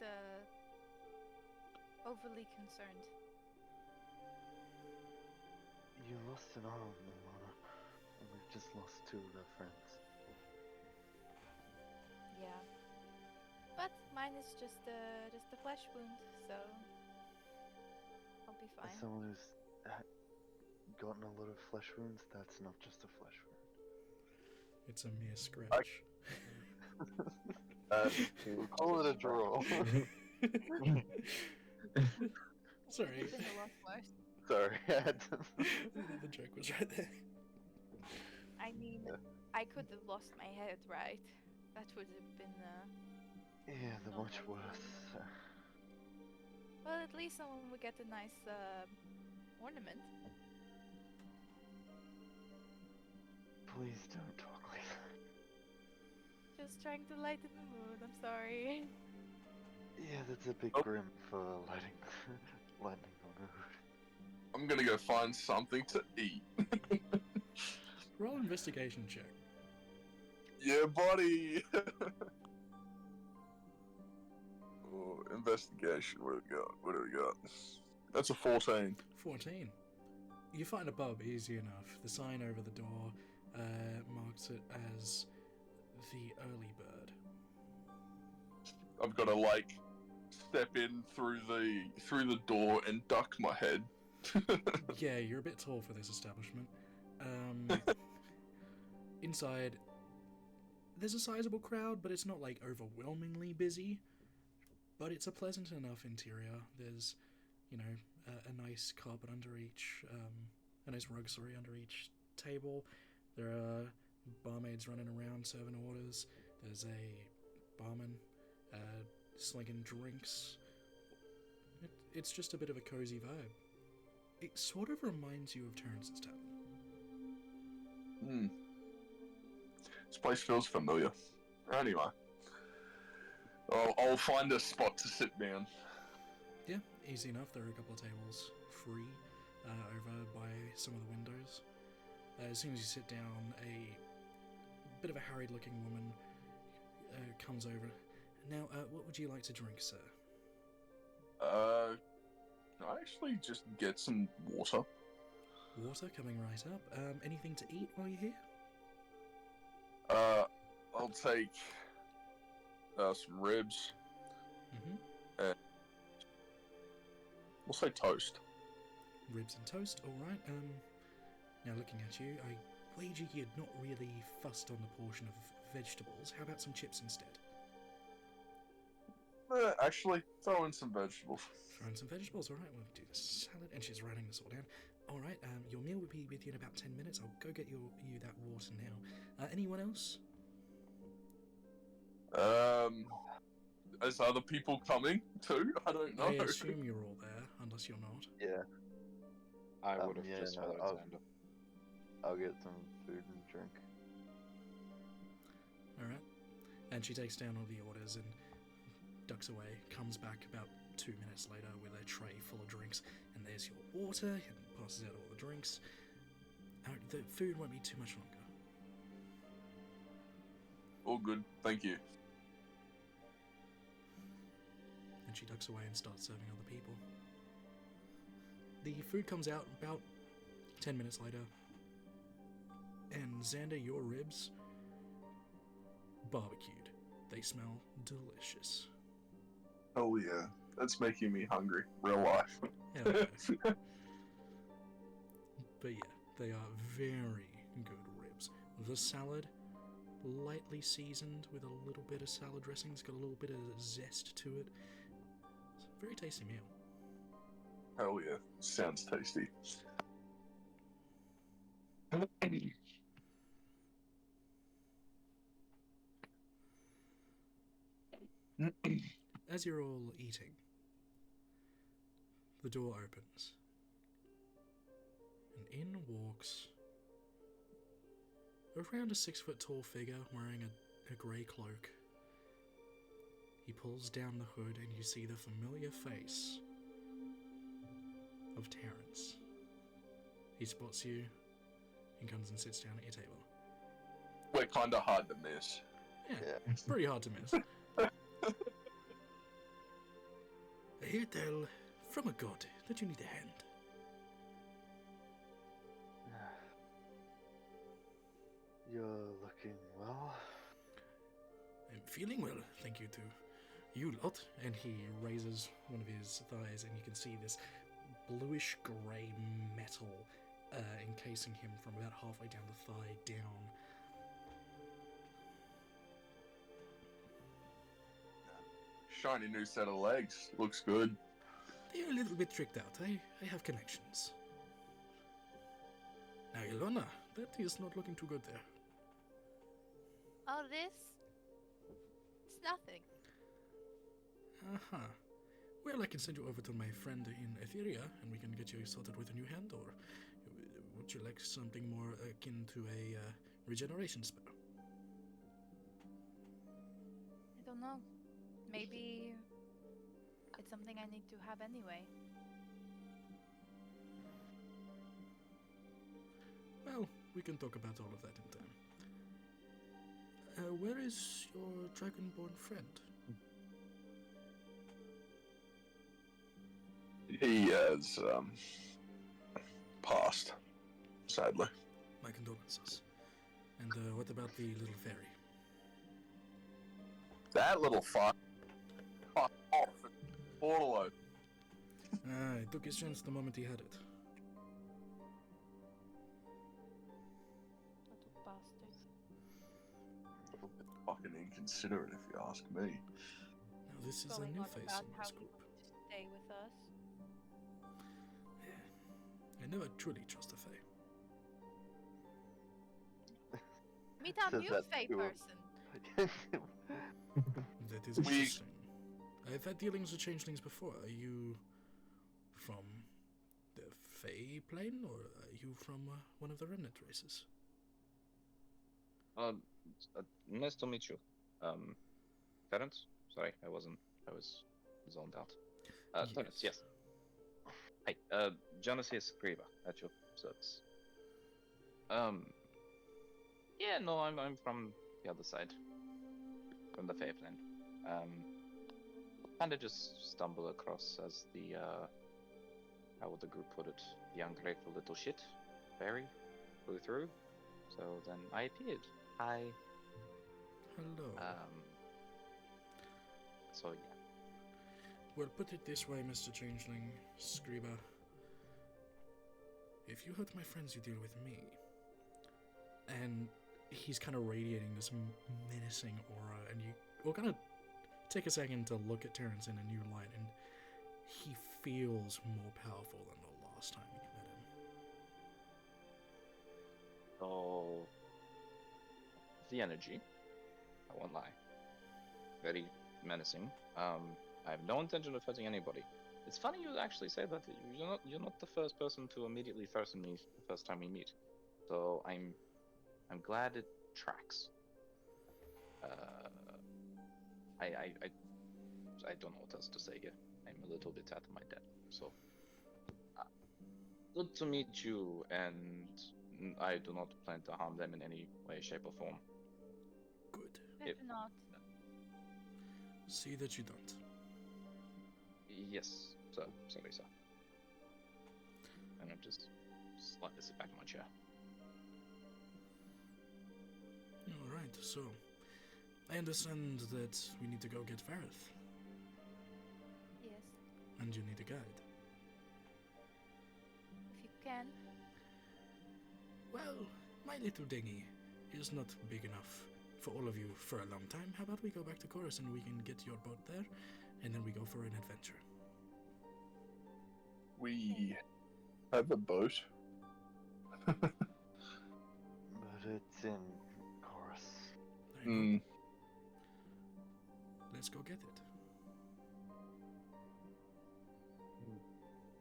Speaker 2: overly concerned.
Speaker 4: You lost an arm, Milana, and we've just lost two of our friends.
Speaker 2: Yeah. But mine is just a flesh wound, so I'll be fine.
Speaker 4: As someone who's gotten a lot of flesh wounds, that's not just a flesh wound.
Speaker 1: It's a mere scratch.
Speaker 4: We'll call it a draw.
Speaker 1: Sorry.
Speaker 2: It's been a lot worse.
Speaker 4: Sorry, I had to...
Speaker 1: The joke was right there.
Speaker 2: I mean, I could have lost my head, right? That would have been
Speaker 4: Yeah, the
Speaker 2: Not
Speaker 4: much
Speaker 2: ideal.
Speaker 4: worse.
Speaker 2: well, at least someone would get a nice ornament.
Speaker 4: Please don't talk like that.
Speaker 2: Just trying to lighten the mood. I'm sorry.
Speaker 4: Yeah, that's a bit
Speaker 3: Oh.
Speaker 4: grim for lightning the mood.
Speaker 3: I'm gonna go find something to eat.
Speaker 1: Roll investigation check.
Speaker 3: Yeah, buddy. Oh, investigation. What do we got? What do we got? That's a 14.
Speaker 1: 14. You find a pub easy enough. The sign over the door marks it as the early bird.
Speaker 3: I've got to like step in through the door and duck my head.
Speaker 1: Yeah, you're a bit tall for this establishment. Inside, there's a sizable crowd, but it's not like overwhelmingly busy. But it's a pleasant enough interior. There's, you know, a nice carpet under each, a nice rug, sorry, under each table. There are barmaids running around serving orders. There's a barman slinging drinks. It's just a bit of a cozy vibe. It sort of reminds you of Terrence's Tavern.
Speaker 3: Hmm. This place feels familiar. Anyway, I'll find a spot to sit down.
Speaker 1: Yeah, easy enough. There are a couple of tables free over by some of the windows. As soon as you sit down, a bit of a harried-looking woman comes over. Now, what would you like to drink, sir?
Speaker 3: I actually just get some water.
Speaker 1: Water coming right up. Anything to eat while you're here?
Speaker 3: I'll take some ribs.
Speaker 1: Mm-hmm.
Speaker 3: We'll say toast.
Speaker 1: Ribs and toast, alright. Now looking at you, I wager you're not really fussed on the portion of vegetables. How about some chips instead?
Speaker 3: Actually, throw in some vegetables.
Speaker 1: Throw in some vegetables, alright, we'll do the salad, and she's writing this all down. Alright, your meal will be with you in about 10 minutes. I'll go get you that water now. Anyone else?
Speaker 3: Is other people coming too? I don't know.
Speaker 1: I assume you're all there, unless you're not.
Speaker 4: Yeah,
Speaker 5: I would have
Speaker 4: yeah,
Speaker 5: just
Speaker 4: no,
Speaker 5: followed Xander.
Speaker 4: I'll get some food and drink.
Speaker 1: Alright. And she takes down all the orders and ducks away, comes back about 2 minutes later with a tray full of drinks, and there's your water, and passes out all the drinks. The food won't be too much longer.
Speaker 3: All good, thank you.
Speaker 1: And she ducks away and starts serving other people. The food comes out about 10 minutes later, and Xander, your ribs, barbecued. They smell delicious.
Speaker 3: Oh yeah, that's making me hungry. Real life.
Speaker 1: Hell yeah. But yeah, they are very good ribs. The salad, lightly seasoned with a little bit of salad dressing. It's got a little bit of zest to it. It's a very tasty meal.
Speaker 3: Hell yeah, sounds tasty.
Speaker 1: As you're all eating, the door opens, and in walks around a 6-foot-tall figure wearing a grey cloak. He pulls down the hood, and you see the familiar face of Terrence. He spots you and comes and sits down at your table.
Speaker 3: We're kinda hard to miss.
Speaker 1: Yeah,
Speaker 4: Yeah.
Speaker 1: it's pretty hard to miss. I hear tell from a god that you need a hand.
Speaker 4: You're looking well.
Speaker 1: I'm feeling well, thank you to you lot. And he raises one of his thighs, and you can see this bluish grey metal encasing him from about halfway down the thigh down.
Speaker 3: Shiny new set of legs. Looks good.
Speaker 1: They're a little bit tricked out. I have connections. Now, Ilona, that is not looking too good there.
Speaker 2: Oh, this? It's nothing.
Speaker 1: Uh-huh. Well, I can send you over to my friend in Etheria, and we can get you sorted with a new hand, or would you like something more akin to a regeneration spell?
Speaker 2: I don't know. Maybe it's something I need to have anyway.
Speaker 1: Well, we can talk about all of that in time. Where is your dragonborn friend?
Speaker 3: He has passed, sadly.
Speaker 1: My condolences. And what about the little fairy?
Speaker 3: That little fuck. Fuck off. Portal open.
Speaker 1: He took his chance the moment he had it.
Speaker 2: Little bastard.
Speaker 3: Fucking inconsiderate, if you ask me.
Speaker 1: Now, this is a
Speaker 2: Going
Speaker 1: new
Speaker 2: on
Speaker 1: face
Speaker 2: about
Speaker 1: in
Speaker 2: how
Speaker 1: this
Speaker 2: he
Speaker 1: group.
Speaker 2: wants to stay with us.
Speaker 1: I never truly trust a fae.
Speaker 2: Meet our
Speaker 4: Says
Speaker 2: new
Speaker 4: that
Speaker 2: Fae
Speaker 4: to him.
Speaker 2: person.
Speaker 1: That is
Speaker 3: We-
Speaker 1: interesting. I've had dealings with changelings before. Are you from the Fey plane, or are you from one of the remnant races?
Speaker 5: Nice to meet you. Terence? Sorry, I was zoned out. Terence, yes. Hi, Jonas here, Scriba, at your service. Yeah, no, I'm from the other side. From the Fairland. Kinda just stumble across as the, how would the group put it? The ungrateful little shit. Fairy flew through. So then I appeared. Hi.
Speaker 1: Hello.
Speaker 5: So yeah.
Speaker 1: Well, put it this way, Mr. Changeling, Scriba. If you hurt my friends, you deal with me. And he's kind of radiating this menacing aura, and we're gonna take a second to look at Terrence in a new light, and he feels more powerful than the last time you met him.
Speaker 5: So the energy, I won't lie, very menacing. I have no intention of hurting anybody. It's funny you actually say that. You're not the first person to immediately threaten me the first time we meet. So I'm glad it tracks. I don't know what else to say here. I'm a little bit out of my depth. So good to meet you, and I do not plan to harm them in any way, shape, or form.
Speaker 1: Good.
Speaker 2: Better not.
Speaker 1: See that you don't.
Speaker 5: Yes, sir. Sorry, sir. And I'm just slightly sit back in my chair.
Speaker 1: Alright, so I understand that we need to go get Vareth,
Speaker 2: Yes.
Speaker 1: and you need a guide.
Speaker 2: If you can.
Speaker 1: Well, my little dinghy is not big enough for all of you for a long time. How about we go back to Chorus and we can get your boat there, and then we go for an adventure.
Speaker 3: We have a boat.
Speaker 4: But it's in Chorus.
Speaker 1: There you
Speaker 3: Hmm.
Speaker 1: go. Let's go get it.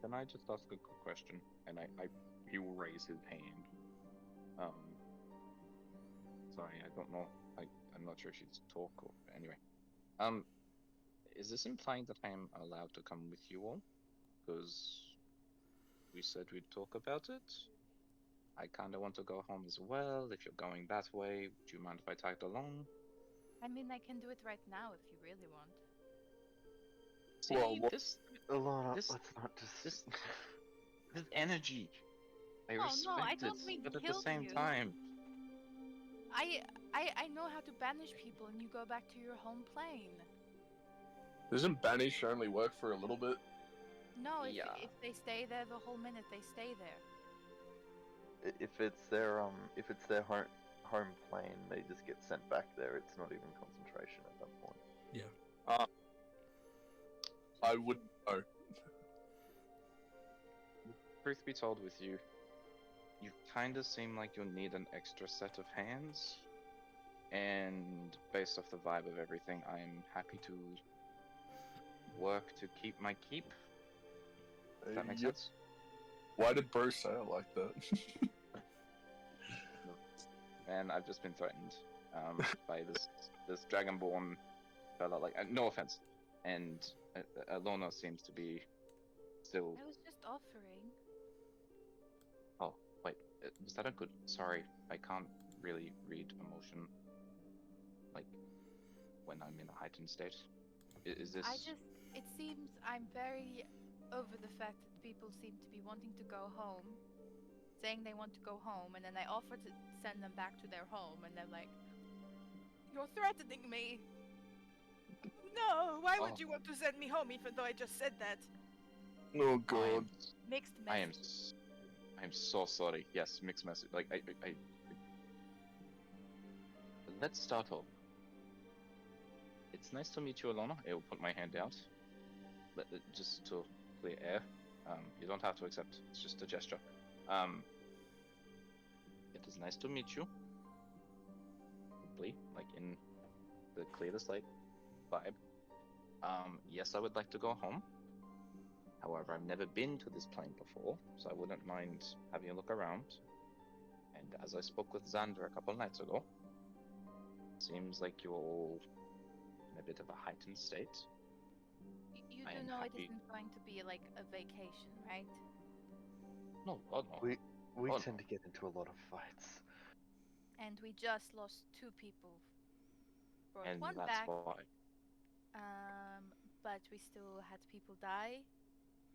Speaker 5: Can I just ask a quick question? And he will raise his hand. Sorry, I don't know. I'm not sure if she's talk or anyway. Is this implying that I'm allowed to come with you all? Because we said we'd talk about it. I kind of want to go home as well. If you're going that way, do you mind if I tagged along?
Speaker 2: I mean, I can do it right now if you really want.
Speaker 5: See,
Speaker 3: Well, what-
Speaker 5: this
Speaker 4: Alana,
Speaker 5: This-
Speaker 4: let's not just.
Speaker 5: this this energy. I
Speaker 2: No, no,
Speaker 5: respect
Speaker 2: I don't
Speaker 5: it,
Speaker 2: mean
Speaker 5: but at the
Speaker 2: kill
Speaker 5: same
Speaker 2: you.
Speaker 5: time,
Speaker 2: I know how to banish people, and you go back to your home plane.
Speaker 3: Doesn't banish only work for a little bit?
Speaker 2: No, if,
Speaker 5: Yeah.
Speaker 2: if they stay there the whole minute, they stay there.
Speaker 4: If it's their home plane, they just get sent back there. It's not even concentration at that point.
Speaker 3: I wouldn't know.
Speaker 5: truth be told with you, you kind of seem like you'll need an extra set of hands. And based off the vibe of everything, I'm happy to work to keep my keep. Does that make
Speaker 3: Yep.
Speaker 5: sense?
Speaker 3: Why did Bro say it like that?
Speaker 5: And I've just been threatened by this dragonborn fella. Like, no offense, and Alona seems to be still.
Speaker 2: I was just offering.
Speaker 5: Oh, wait, was that a good? Sorry, I can't really read emotion. Like when I'm in a heightened state. Is this?
Speaker 2: It seems I'm very over the fact that people seem to be wanting to go home, saying they want to go home, and then I offer to send them back to their home, and they're like, "You're threatening me." No, why
Speaker 5: Oh.
Speaker 2: would you want to send me home even though I just said that?
Speaker 3: Oh god.
Speaker 2: Mixed
Speaker 5: I am.
Speaker 2: message.
Speaker 5: I'm so sorry. Yes, mixed message. Like I. Let's start off. It's nice to meet you, Alona. I will put my hand out. Just to clear air. You don't have to accept. It's just a gesture. It is nice to meet you. Simply, like in the clear the slate vibe. Yes, I would like to go home. However, I've never been to this plane before, so I wouldn't mind having a look around. And as I spoke with Xander a couple nights ago, seems like you're all in a bit of a heightened state.
Speaker 2: You
Speaker 5: I
Speaker 2: do
Speaker 5: am
Speaker 2: know it
Speaker 5: happy.
Speaker 2: isn't going to be like a vacation, right?
Speaker 5: No, God no.
Speaker 4: We
Speaker 5: Oh,
Speaker 4: tend to get into a lot of fights.
Speaker 2: And we just lost 2 people. Brought
Speaker 5: And
Speaker 2: one
Speaker 5: that's
Speaker 2: back,
Speaker 5: why.
Speaker 2: but we still had people die.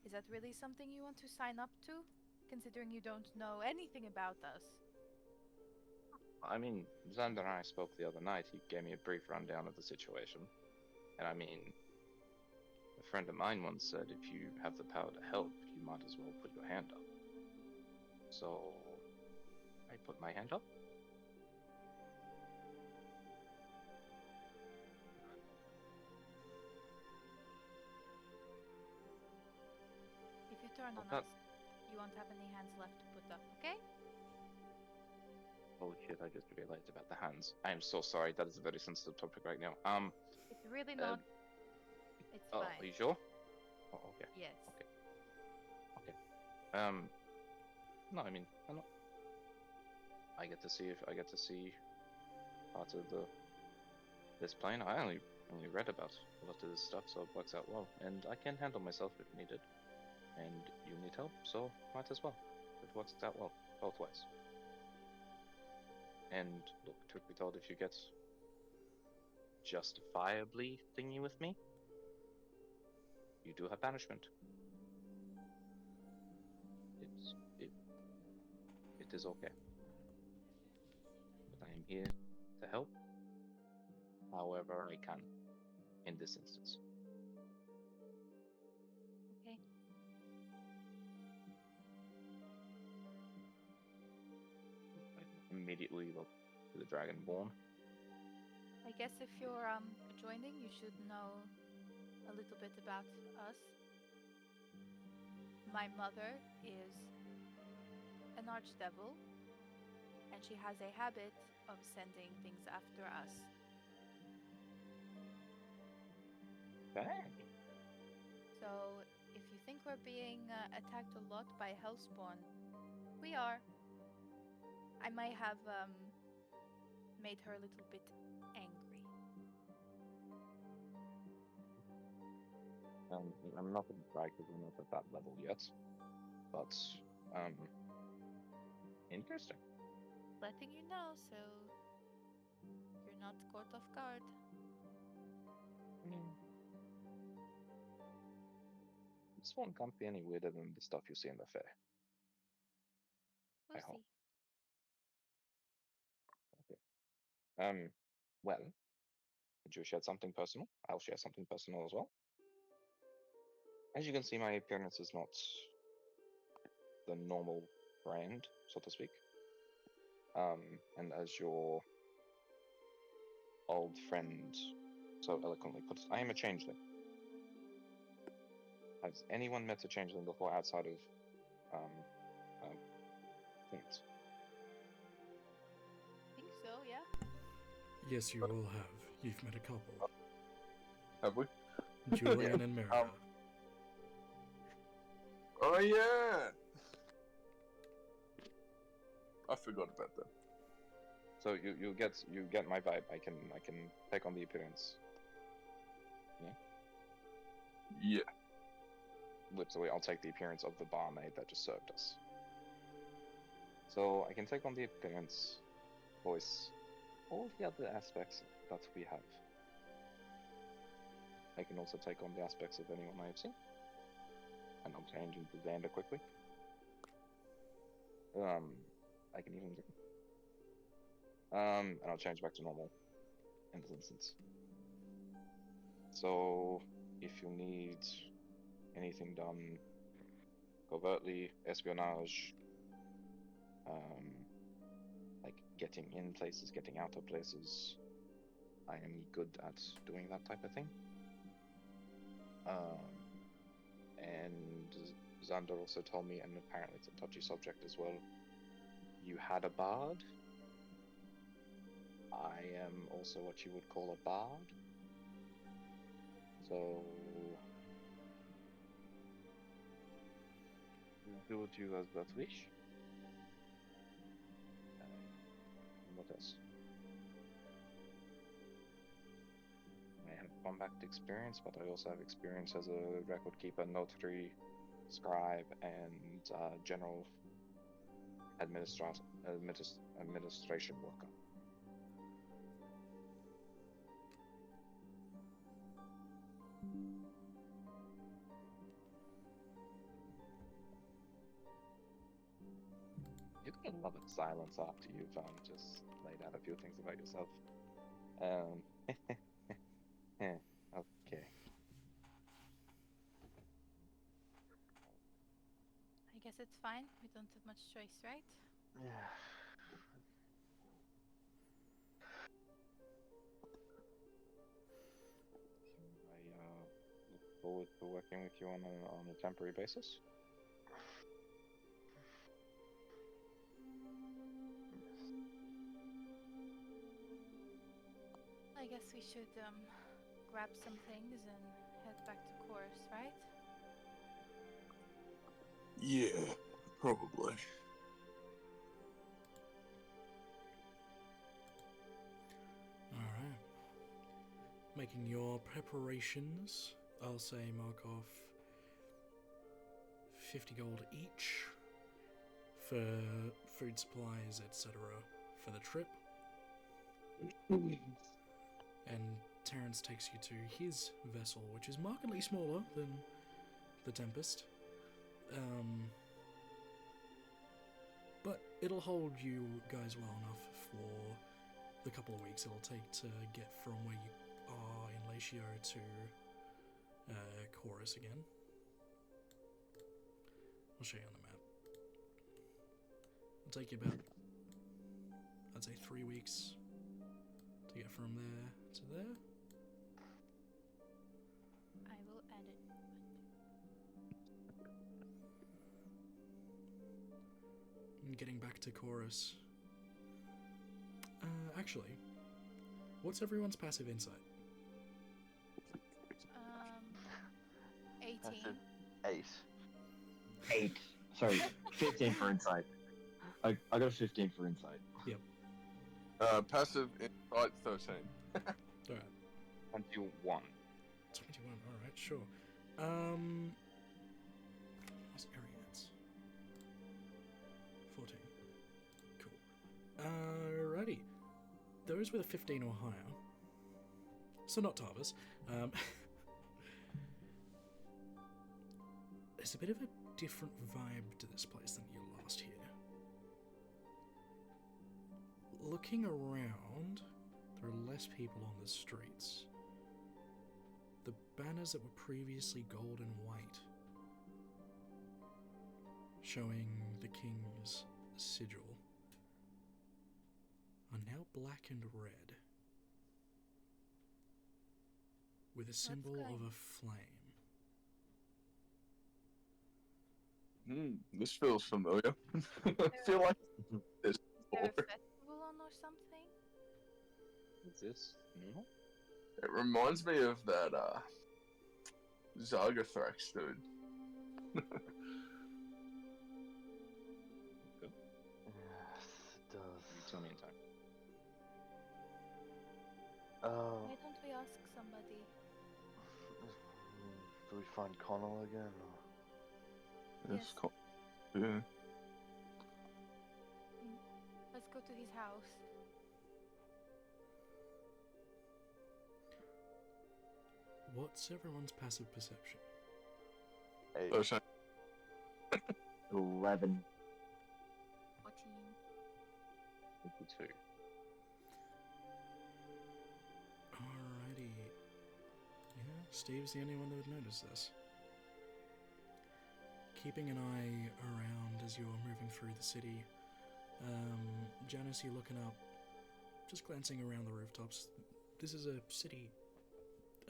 Speaker 2: Is that really something you want to sign up to? Considering you don't know anything about us.
Speaker 5: I mean, Xander and I spoke the other night. He gave me a brief rundown of the situation. And I mean, a friend of mine once said if you have the power to help, you might as well put your hand up. So, I put my hand up.
Speaker 2: If you turn on
Speaker 5: Okay.
Speaker 2: us, you won't have any hands left to put up, okay?
Speaker 5: Oh shit, I just realized about the hands. I am so sorry, that is a very sensitive topic right now.
Speaker 2: It's really not. It's
Speaker 5: Oh,
Speaker 2: fine.
Speaker 5: are you sure? Oh, okay.
Speaker 2: Yes.
Speaker 5: Okay. No, I mean, I'm not. I get to see part of this plane. I only read about a lot of this stuff, so it works out well. And I can handle myself if needed. And you need help, so might as well. It works out well, both ways. And look, truth be told, if you get justifiably thingy with me, you do have banishment. It is okay. But I am here to help however I can in this instance.
Speaker 2: Okay.
Speaker 5: I immediately look to the Dragonborn.
Speaker 2: I guess if you're joining, you should know a little bit about us. My mother is an archdevil, and she has a habit of sending things after us.
Speaker 5: Bang!
Speaker 2: So, if you think we're being attacked a lot by Hellspawn, we are. I might have made her a little bit angry.
Speaker 5: I'm not gonna brag because we're not at that level yet. But, interesting.
Speaker 2: Letting you know so you're not caught off guard.
Speaker 5: I mean, this one can't be any weirder than the stuff you see in the fair.
Speaker 2: We'll
Speaker 5: I hope.
Speaker 2: see.
Speaker 5: Well, did you share something personal? I'll share something personal as well. As you can see, my appearance is not the normal brand, so to speak. And as your old friend so eloquently puts, I am a changeling. Has anyone met a changeling before outside of things?
Speaker 2: I think so, yeah.
Speaker 1: Yes, you all have. You've met a couple.
Speaker 3: Have we?
Speaker 1: Julian and Merida.
Speaker 3: Oh yeah. I forgot about that.
Speaker 5: So you get my vibe. I can take on the appearance.
Speaker 3: Yeah.
Speaker 5: Literally, I'll take the appearance of the barmaid that just served us. So I can take on the appearance, voice, all the other aspects that we have. I can also take on the aspects of anyone I have seen. And I'll change into Xander quickly. I can even and I'll change back to normal in this instance. So if you need anything done covertly, espionage, like getting in places, getting out of places, I am good at doing that type of thing. And Xander also told me, and apparently it's a touchy subject as well, you had a bard. I am also what you would call a bard. So Do what you guys both wish. What else? I have combat experience, but I also have experience as a record keeper, notary, scribe, and general administration worker. You're gonna love it silence after you've just laid out a few things about yourself. Okay.
Speaker 2: I guess it's fine. We don't have much choice, right?
Speaker 4: Yeah.
Speaker 5: I look forward to working with you on a temporary basis.
Speaker 2: I guess we should grab some things and head back to Chorus, right?
Speaker 3: Yeah, probably.
Speaker 1: Alright. Making your preparations, I'll say mark off 50 gold each for food supplies, etc. for the trip. And Terrence takes you to his vessel, which is markedly smaller than the Tempest. But it'll hold you guys well enough for the couple of weeks it'll take to get from where you are in Latiio to Chorus again. I'll show you on the map. It'll take you about, I'd say, 3 weeks to get from there to there.
Speaker 2: I will add it.
Speaker 1: And getting back to Chorus. Actually, what's everyone's passive insight?
Speaker 2: 18.
Speaker 4: That's 8.
Speaker 7: 8. Sorry, 15 for insight. I got a 15 for insight.
Speaker 3: Passive insight 13.
Speaker 1: Alright,
Speaker 5: 21.
Speaker 1: 21, alright, sure. What's Ariadne's? 14. Cool. Alrighty. Those with a 15 or higher, so not Tarvis, there's a bit of a different vibe to this place than you last here. Looking around, there are less people on the streets. The banners that were previously gold and white, showing the king's sigil, are now black and red, with a symbol
Speaker 2: going?
Speaker 1: of a flame.
Speaker 3: This feels familiar. I feel like this
Speaker 2: Is there a
Speaker 3: before.
Speaker 2: festival on or something?
Speaker 5: Is this normal?
Speaker 3: It reminds me of that Zargathrax dude.
Speaker 5: Good.
Speaker 4: Yes, it does.
Speaker 5: You tell me in time.
Speaker 2: Why don't we ask somebody?
Speaker 4: Do we find Connell again? Or?
Speaker 3: Yes.
Speaker 2: Yes.
Speaker 3: Yeah.
Speaker 2: Let's go to his house.
Speaker 1: What's everyone's passive perception?
Speaker 4: 8.
Speaker 3: 13.
Speaker 7: 11.
Speaker 2: 14.
Speaker 5: 22.
Speaker 1: Alrighty. Yeah, Steve's the only one that would notice this. Keeping an eye around as you're moving through the city, Janice, you're looking up, just glancing around the rooftops. This is a city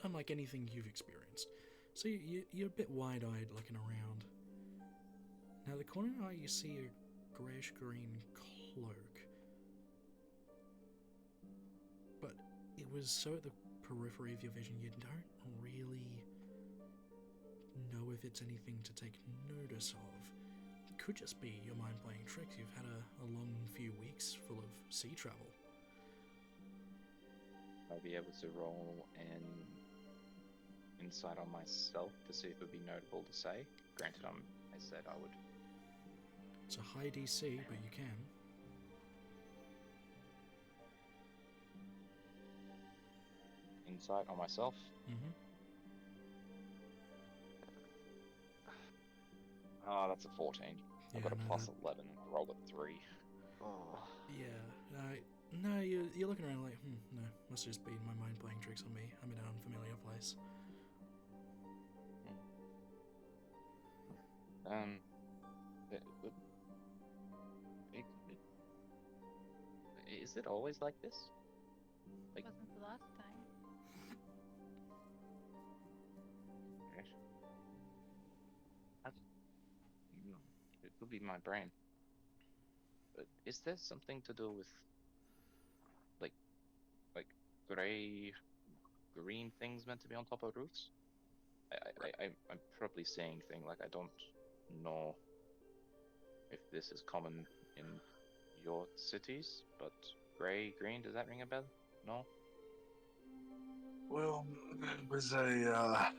Speaker 1: unlike anything you've experienced, so you're a bit wide-eyed looking around. Now, the corner eye, you see a greyish-green cloak, but it was so at the periphery of your vision you don't really know if it's anything to take notice of. could just be your mind playing tricks. You've had a long few weeks full of sea travel.
Speaker 5: I'll be able to roll an insight on myself to see if it would be notable to say. Granted, I said I would.
Speaker 1: It's a high DC, but you can.
Speaker 5: Insight on myself.
Speaker 1: Mm-hmm.
Speaker 5: Ah, that's a 14.
Speaker 1: Yeah,
Speaker 5: I've got a
Speaker 1: no,
Speaker 5: plus
Speaker 1: that-
Speaker 5: 11. I rolled a 3.
Speaker 4: Oh.
Speaker 1: Yeah. No, you're looking around like, no, must just be my mind playing tricks on me. I'm in an unfamiliar place.
Speaker 5: Is it always like this? Like-
Speaker 2: Wasn't the last time.
Speaker 5: Yes. It could be my brain. But is there something to do with like green things meant to be on top of roofs? I'm probably saying thing like I don't know if this is common in your cities, but green, does that ring a bell? No?
Speaker 3: Well, it was a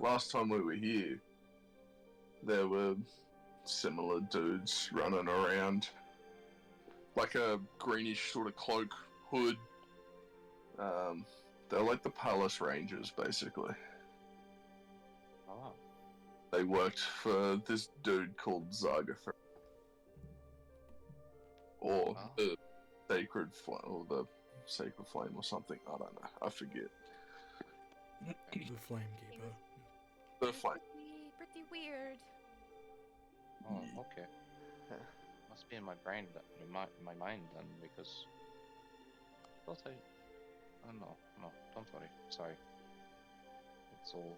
Speaker 3: last time we were here, there were similar dudes running around, like a greenish sort of cloak, hood. They're like the Palace Rangers, basically.
Speaker 5: Oh.
Speaker 3: They worked for this dude called Zargafur. Or
Speaker 5: Oh.
Speaker 3: the Sacred Flame, or the Sacred Flame, or something. I don't know. I forget.
Speaker 1: The Flamekeeper.
Speaker 3: The Flame.
Speaker 2: Pretty weird.
Speaker 5: Oh, okay. Must be in my brain, in my mind then, because I thought oh no, don't worry. Sorry. It's all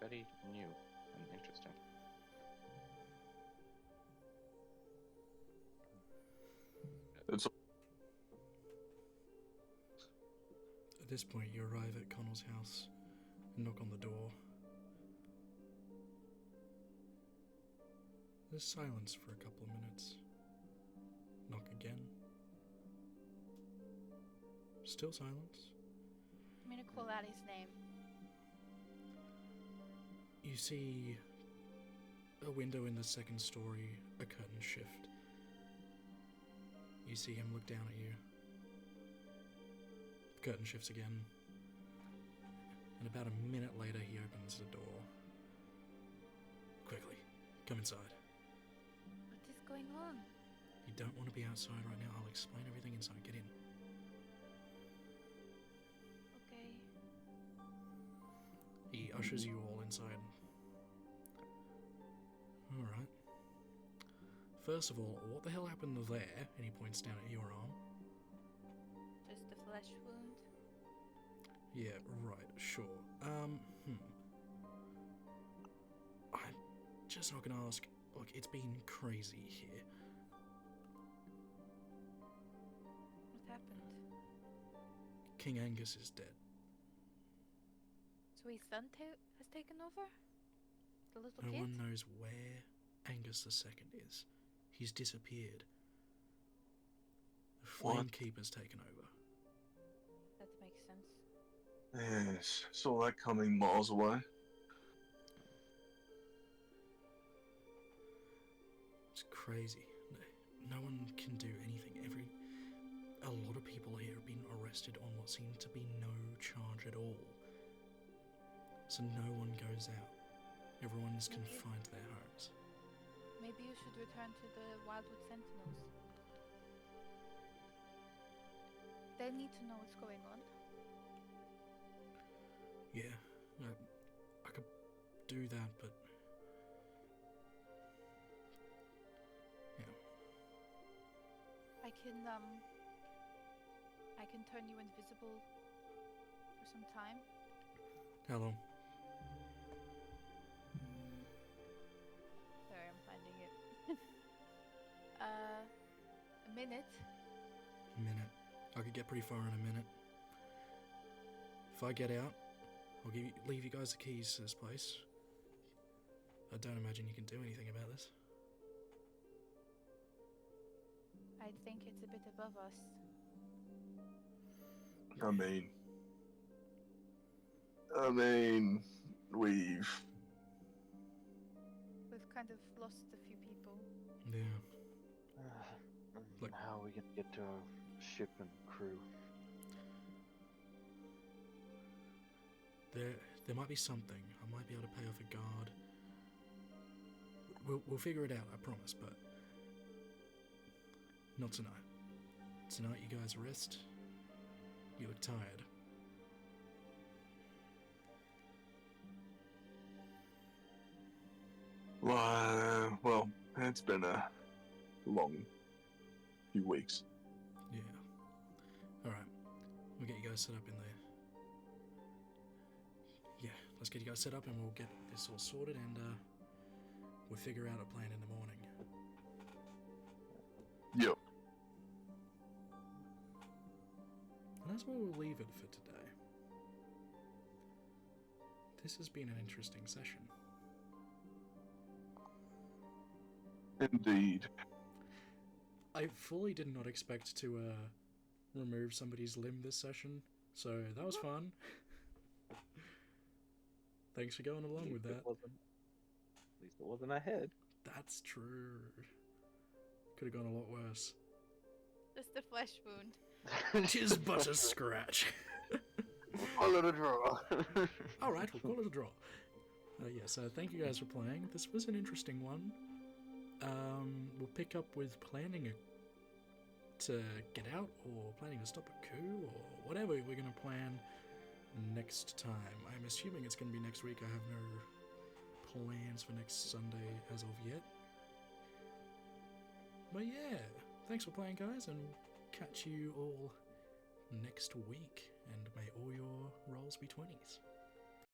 Speaker 5: very new and interesting.
Speaker 3: It's
Speaker 1: At this point, you arrive at Connell's house and knock on the door. There's silence for a couple of minutes. Knock again. Still silence.
Speaker 2: I'm gonna call out his name.
Speaker 1: You see a window in the second story, a curtain shift. You see him look down at you. The curtain shifts again. And about a minute later, he opens the door. Quickly, come inside.
Speaker 2: What is going on?
Speaker 1: You don't want to be outside right now. I'll explain everything inside. Get in.
Speaker 2: Okay.
Speaker 1: He ushers you all inside. Alright. First of all, what the hell happened there? And he points down at your arm.
Speaker 2: Just a flesh wound.
Speaker 1: Yeah, right, sure. I'm just not gonna ask. Look, it's been crazy here.
Speaker 2: What happened?
Speaker 1: King Angus is dead.
Speaker 2: So his son has taken over? The little
Speaker 1: No
Speaker 2: kid?
Speaker 1: one knows where Angus II is. He's disappeared. The
Speaker 3: What?
Speaker 1: Flamekeeper's taken over.
Speaker 2: That makes sense.
Speaker 3: yes, saw that coming miles away.
Speaker 1: It's crazy. No one can do anything. A lot of people here have been arrested on what seemed to be no charge at all. So no one goes out. Everyone is confined to their homes.
Speaker 2: Maybe you should return to the Wildwood Sentinels. They need to know what's going on.
Speaker 1: Yeah, I could do that, but yeah.
Speaker 2: I can turn you invisible for some time.
Speaker 1: How long?
Speaker 2: Sorry, I'm finding it. A minute.
Speaker 1: A minute. I could get pretty far in a minute. If I get out, I'll leave you guys the keys to this place. I don't imagine you can do anything about this.
Speaker 2: I think it's a bit above us.
Speaker 3: I mean, we've
Speaker 2: We've kind of lost a few people.
Speaker 1: Yeah.
Speaker 4: And
Speaker 1: Look.
Speaker 4: how are we gonna get to our ship and crew?
Speaker 1: There might be something. I might be able to pay off a guard. We'll figure it out, I promise, but not tonight. Tonight you guys rest. You look tired.
Speaker 3: Well, it's been a long few weeks.
Speaker 1: Yeah. Alright. We'll get you guys set up in there. Yeah, let's get you guys set up and we'll get this all sorted and we'll figure out a plan in the morning.
Speaker 3: Yep.
Speaker 1: And that's where we'll leave it for today. This has been an interesting session.
Speaker 3: Indeed.
Speaker 1: I fully did not expect to remove somebody's limb this session, so that was fun. Thanks for going along with that.
Speaker 6: At least it wasn't a head.
Speaker 1: That's true. Could have gone a lot worse.
Speaker 2: Just a flesh wound.
Speaker 1: Tis but a scratch.
Speaker 4: Call it a draw.
Speaker 1: Alright, we'll call it a draw. Yes, thank you guys for playing. This was an interesting one. We'll pick up with planning to get out, or planning to stop a coup, or whatever we're going to plan next time. I'm assuming it's going to be next week. I have no plans for next Sunday as of yet. But yeah, thanks for playing, guys, and catch you all next week, and may all your rolls be 20s.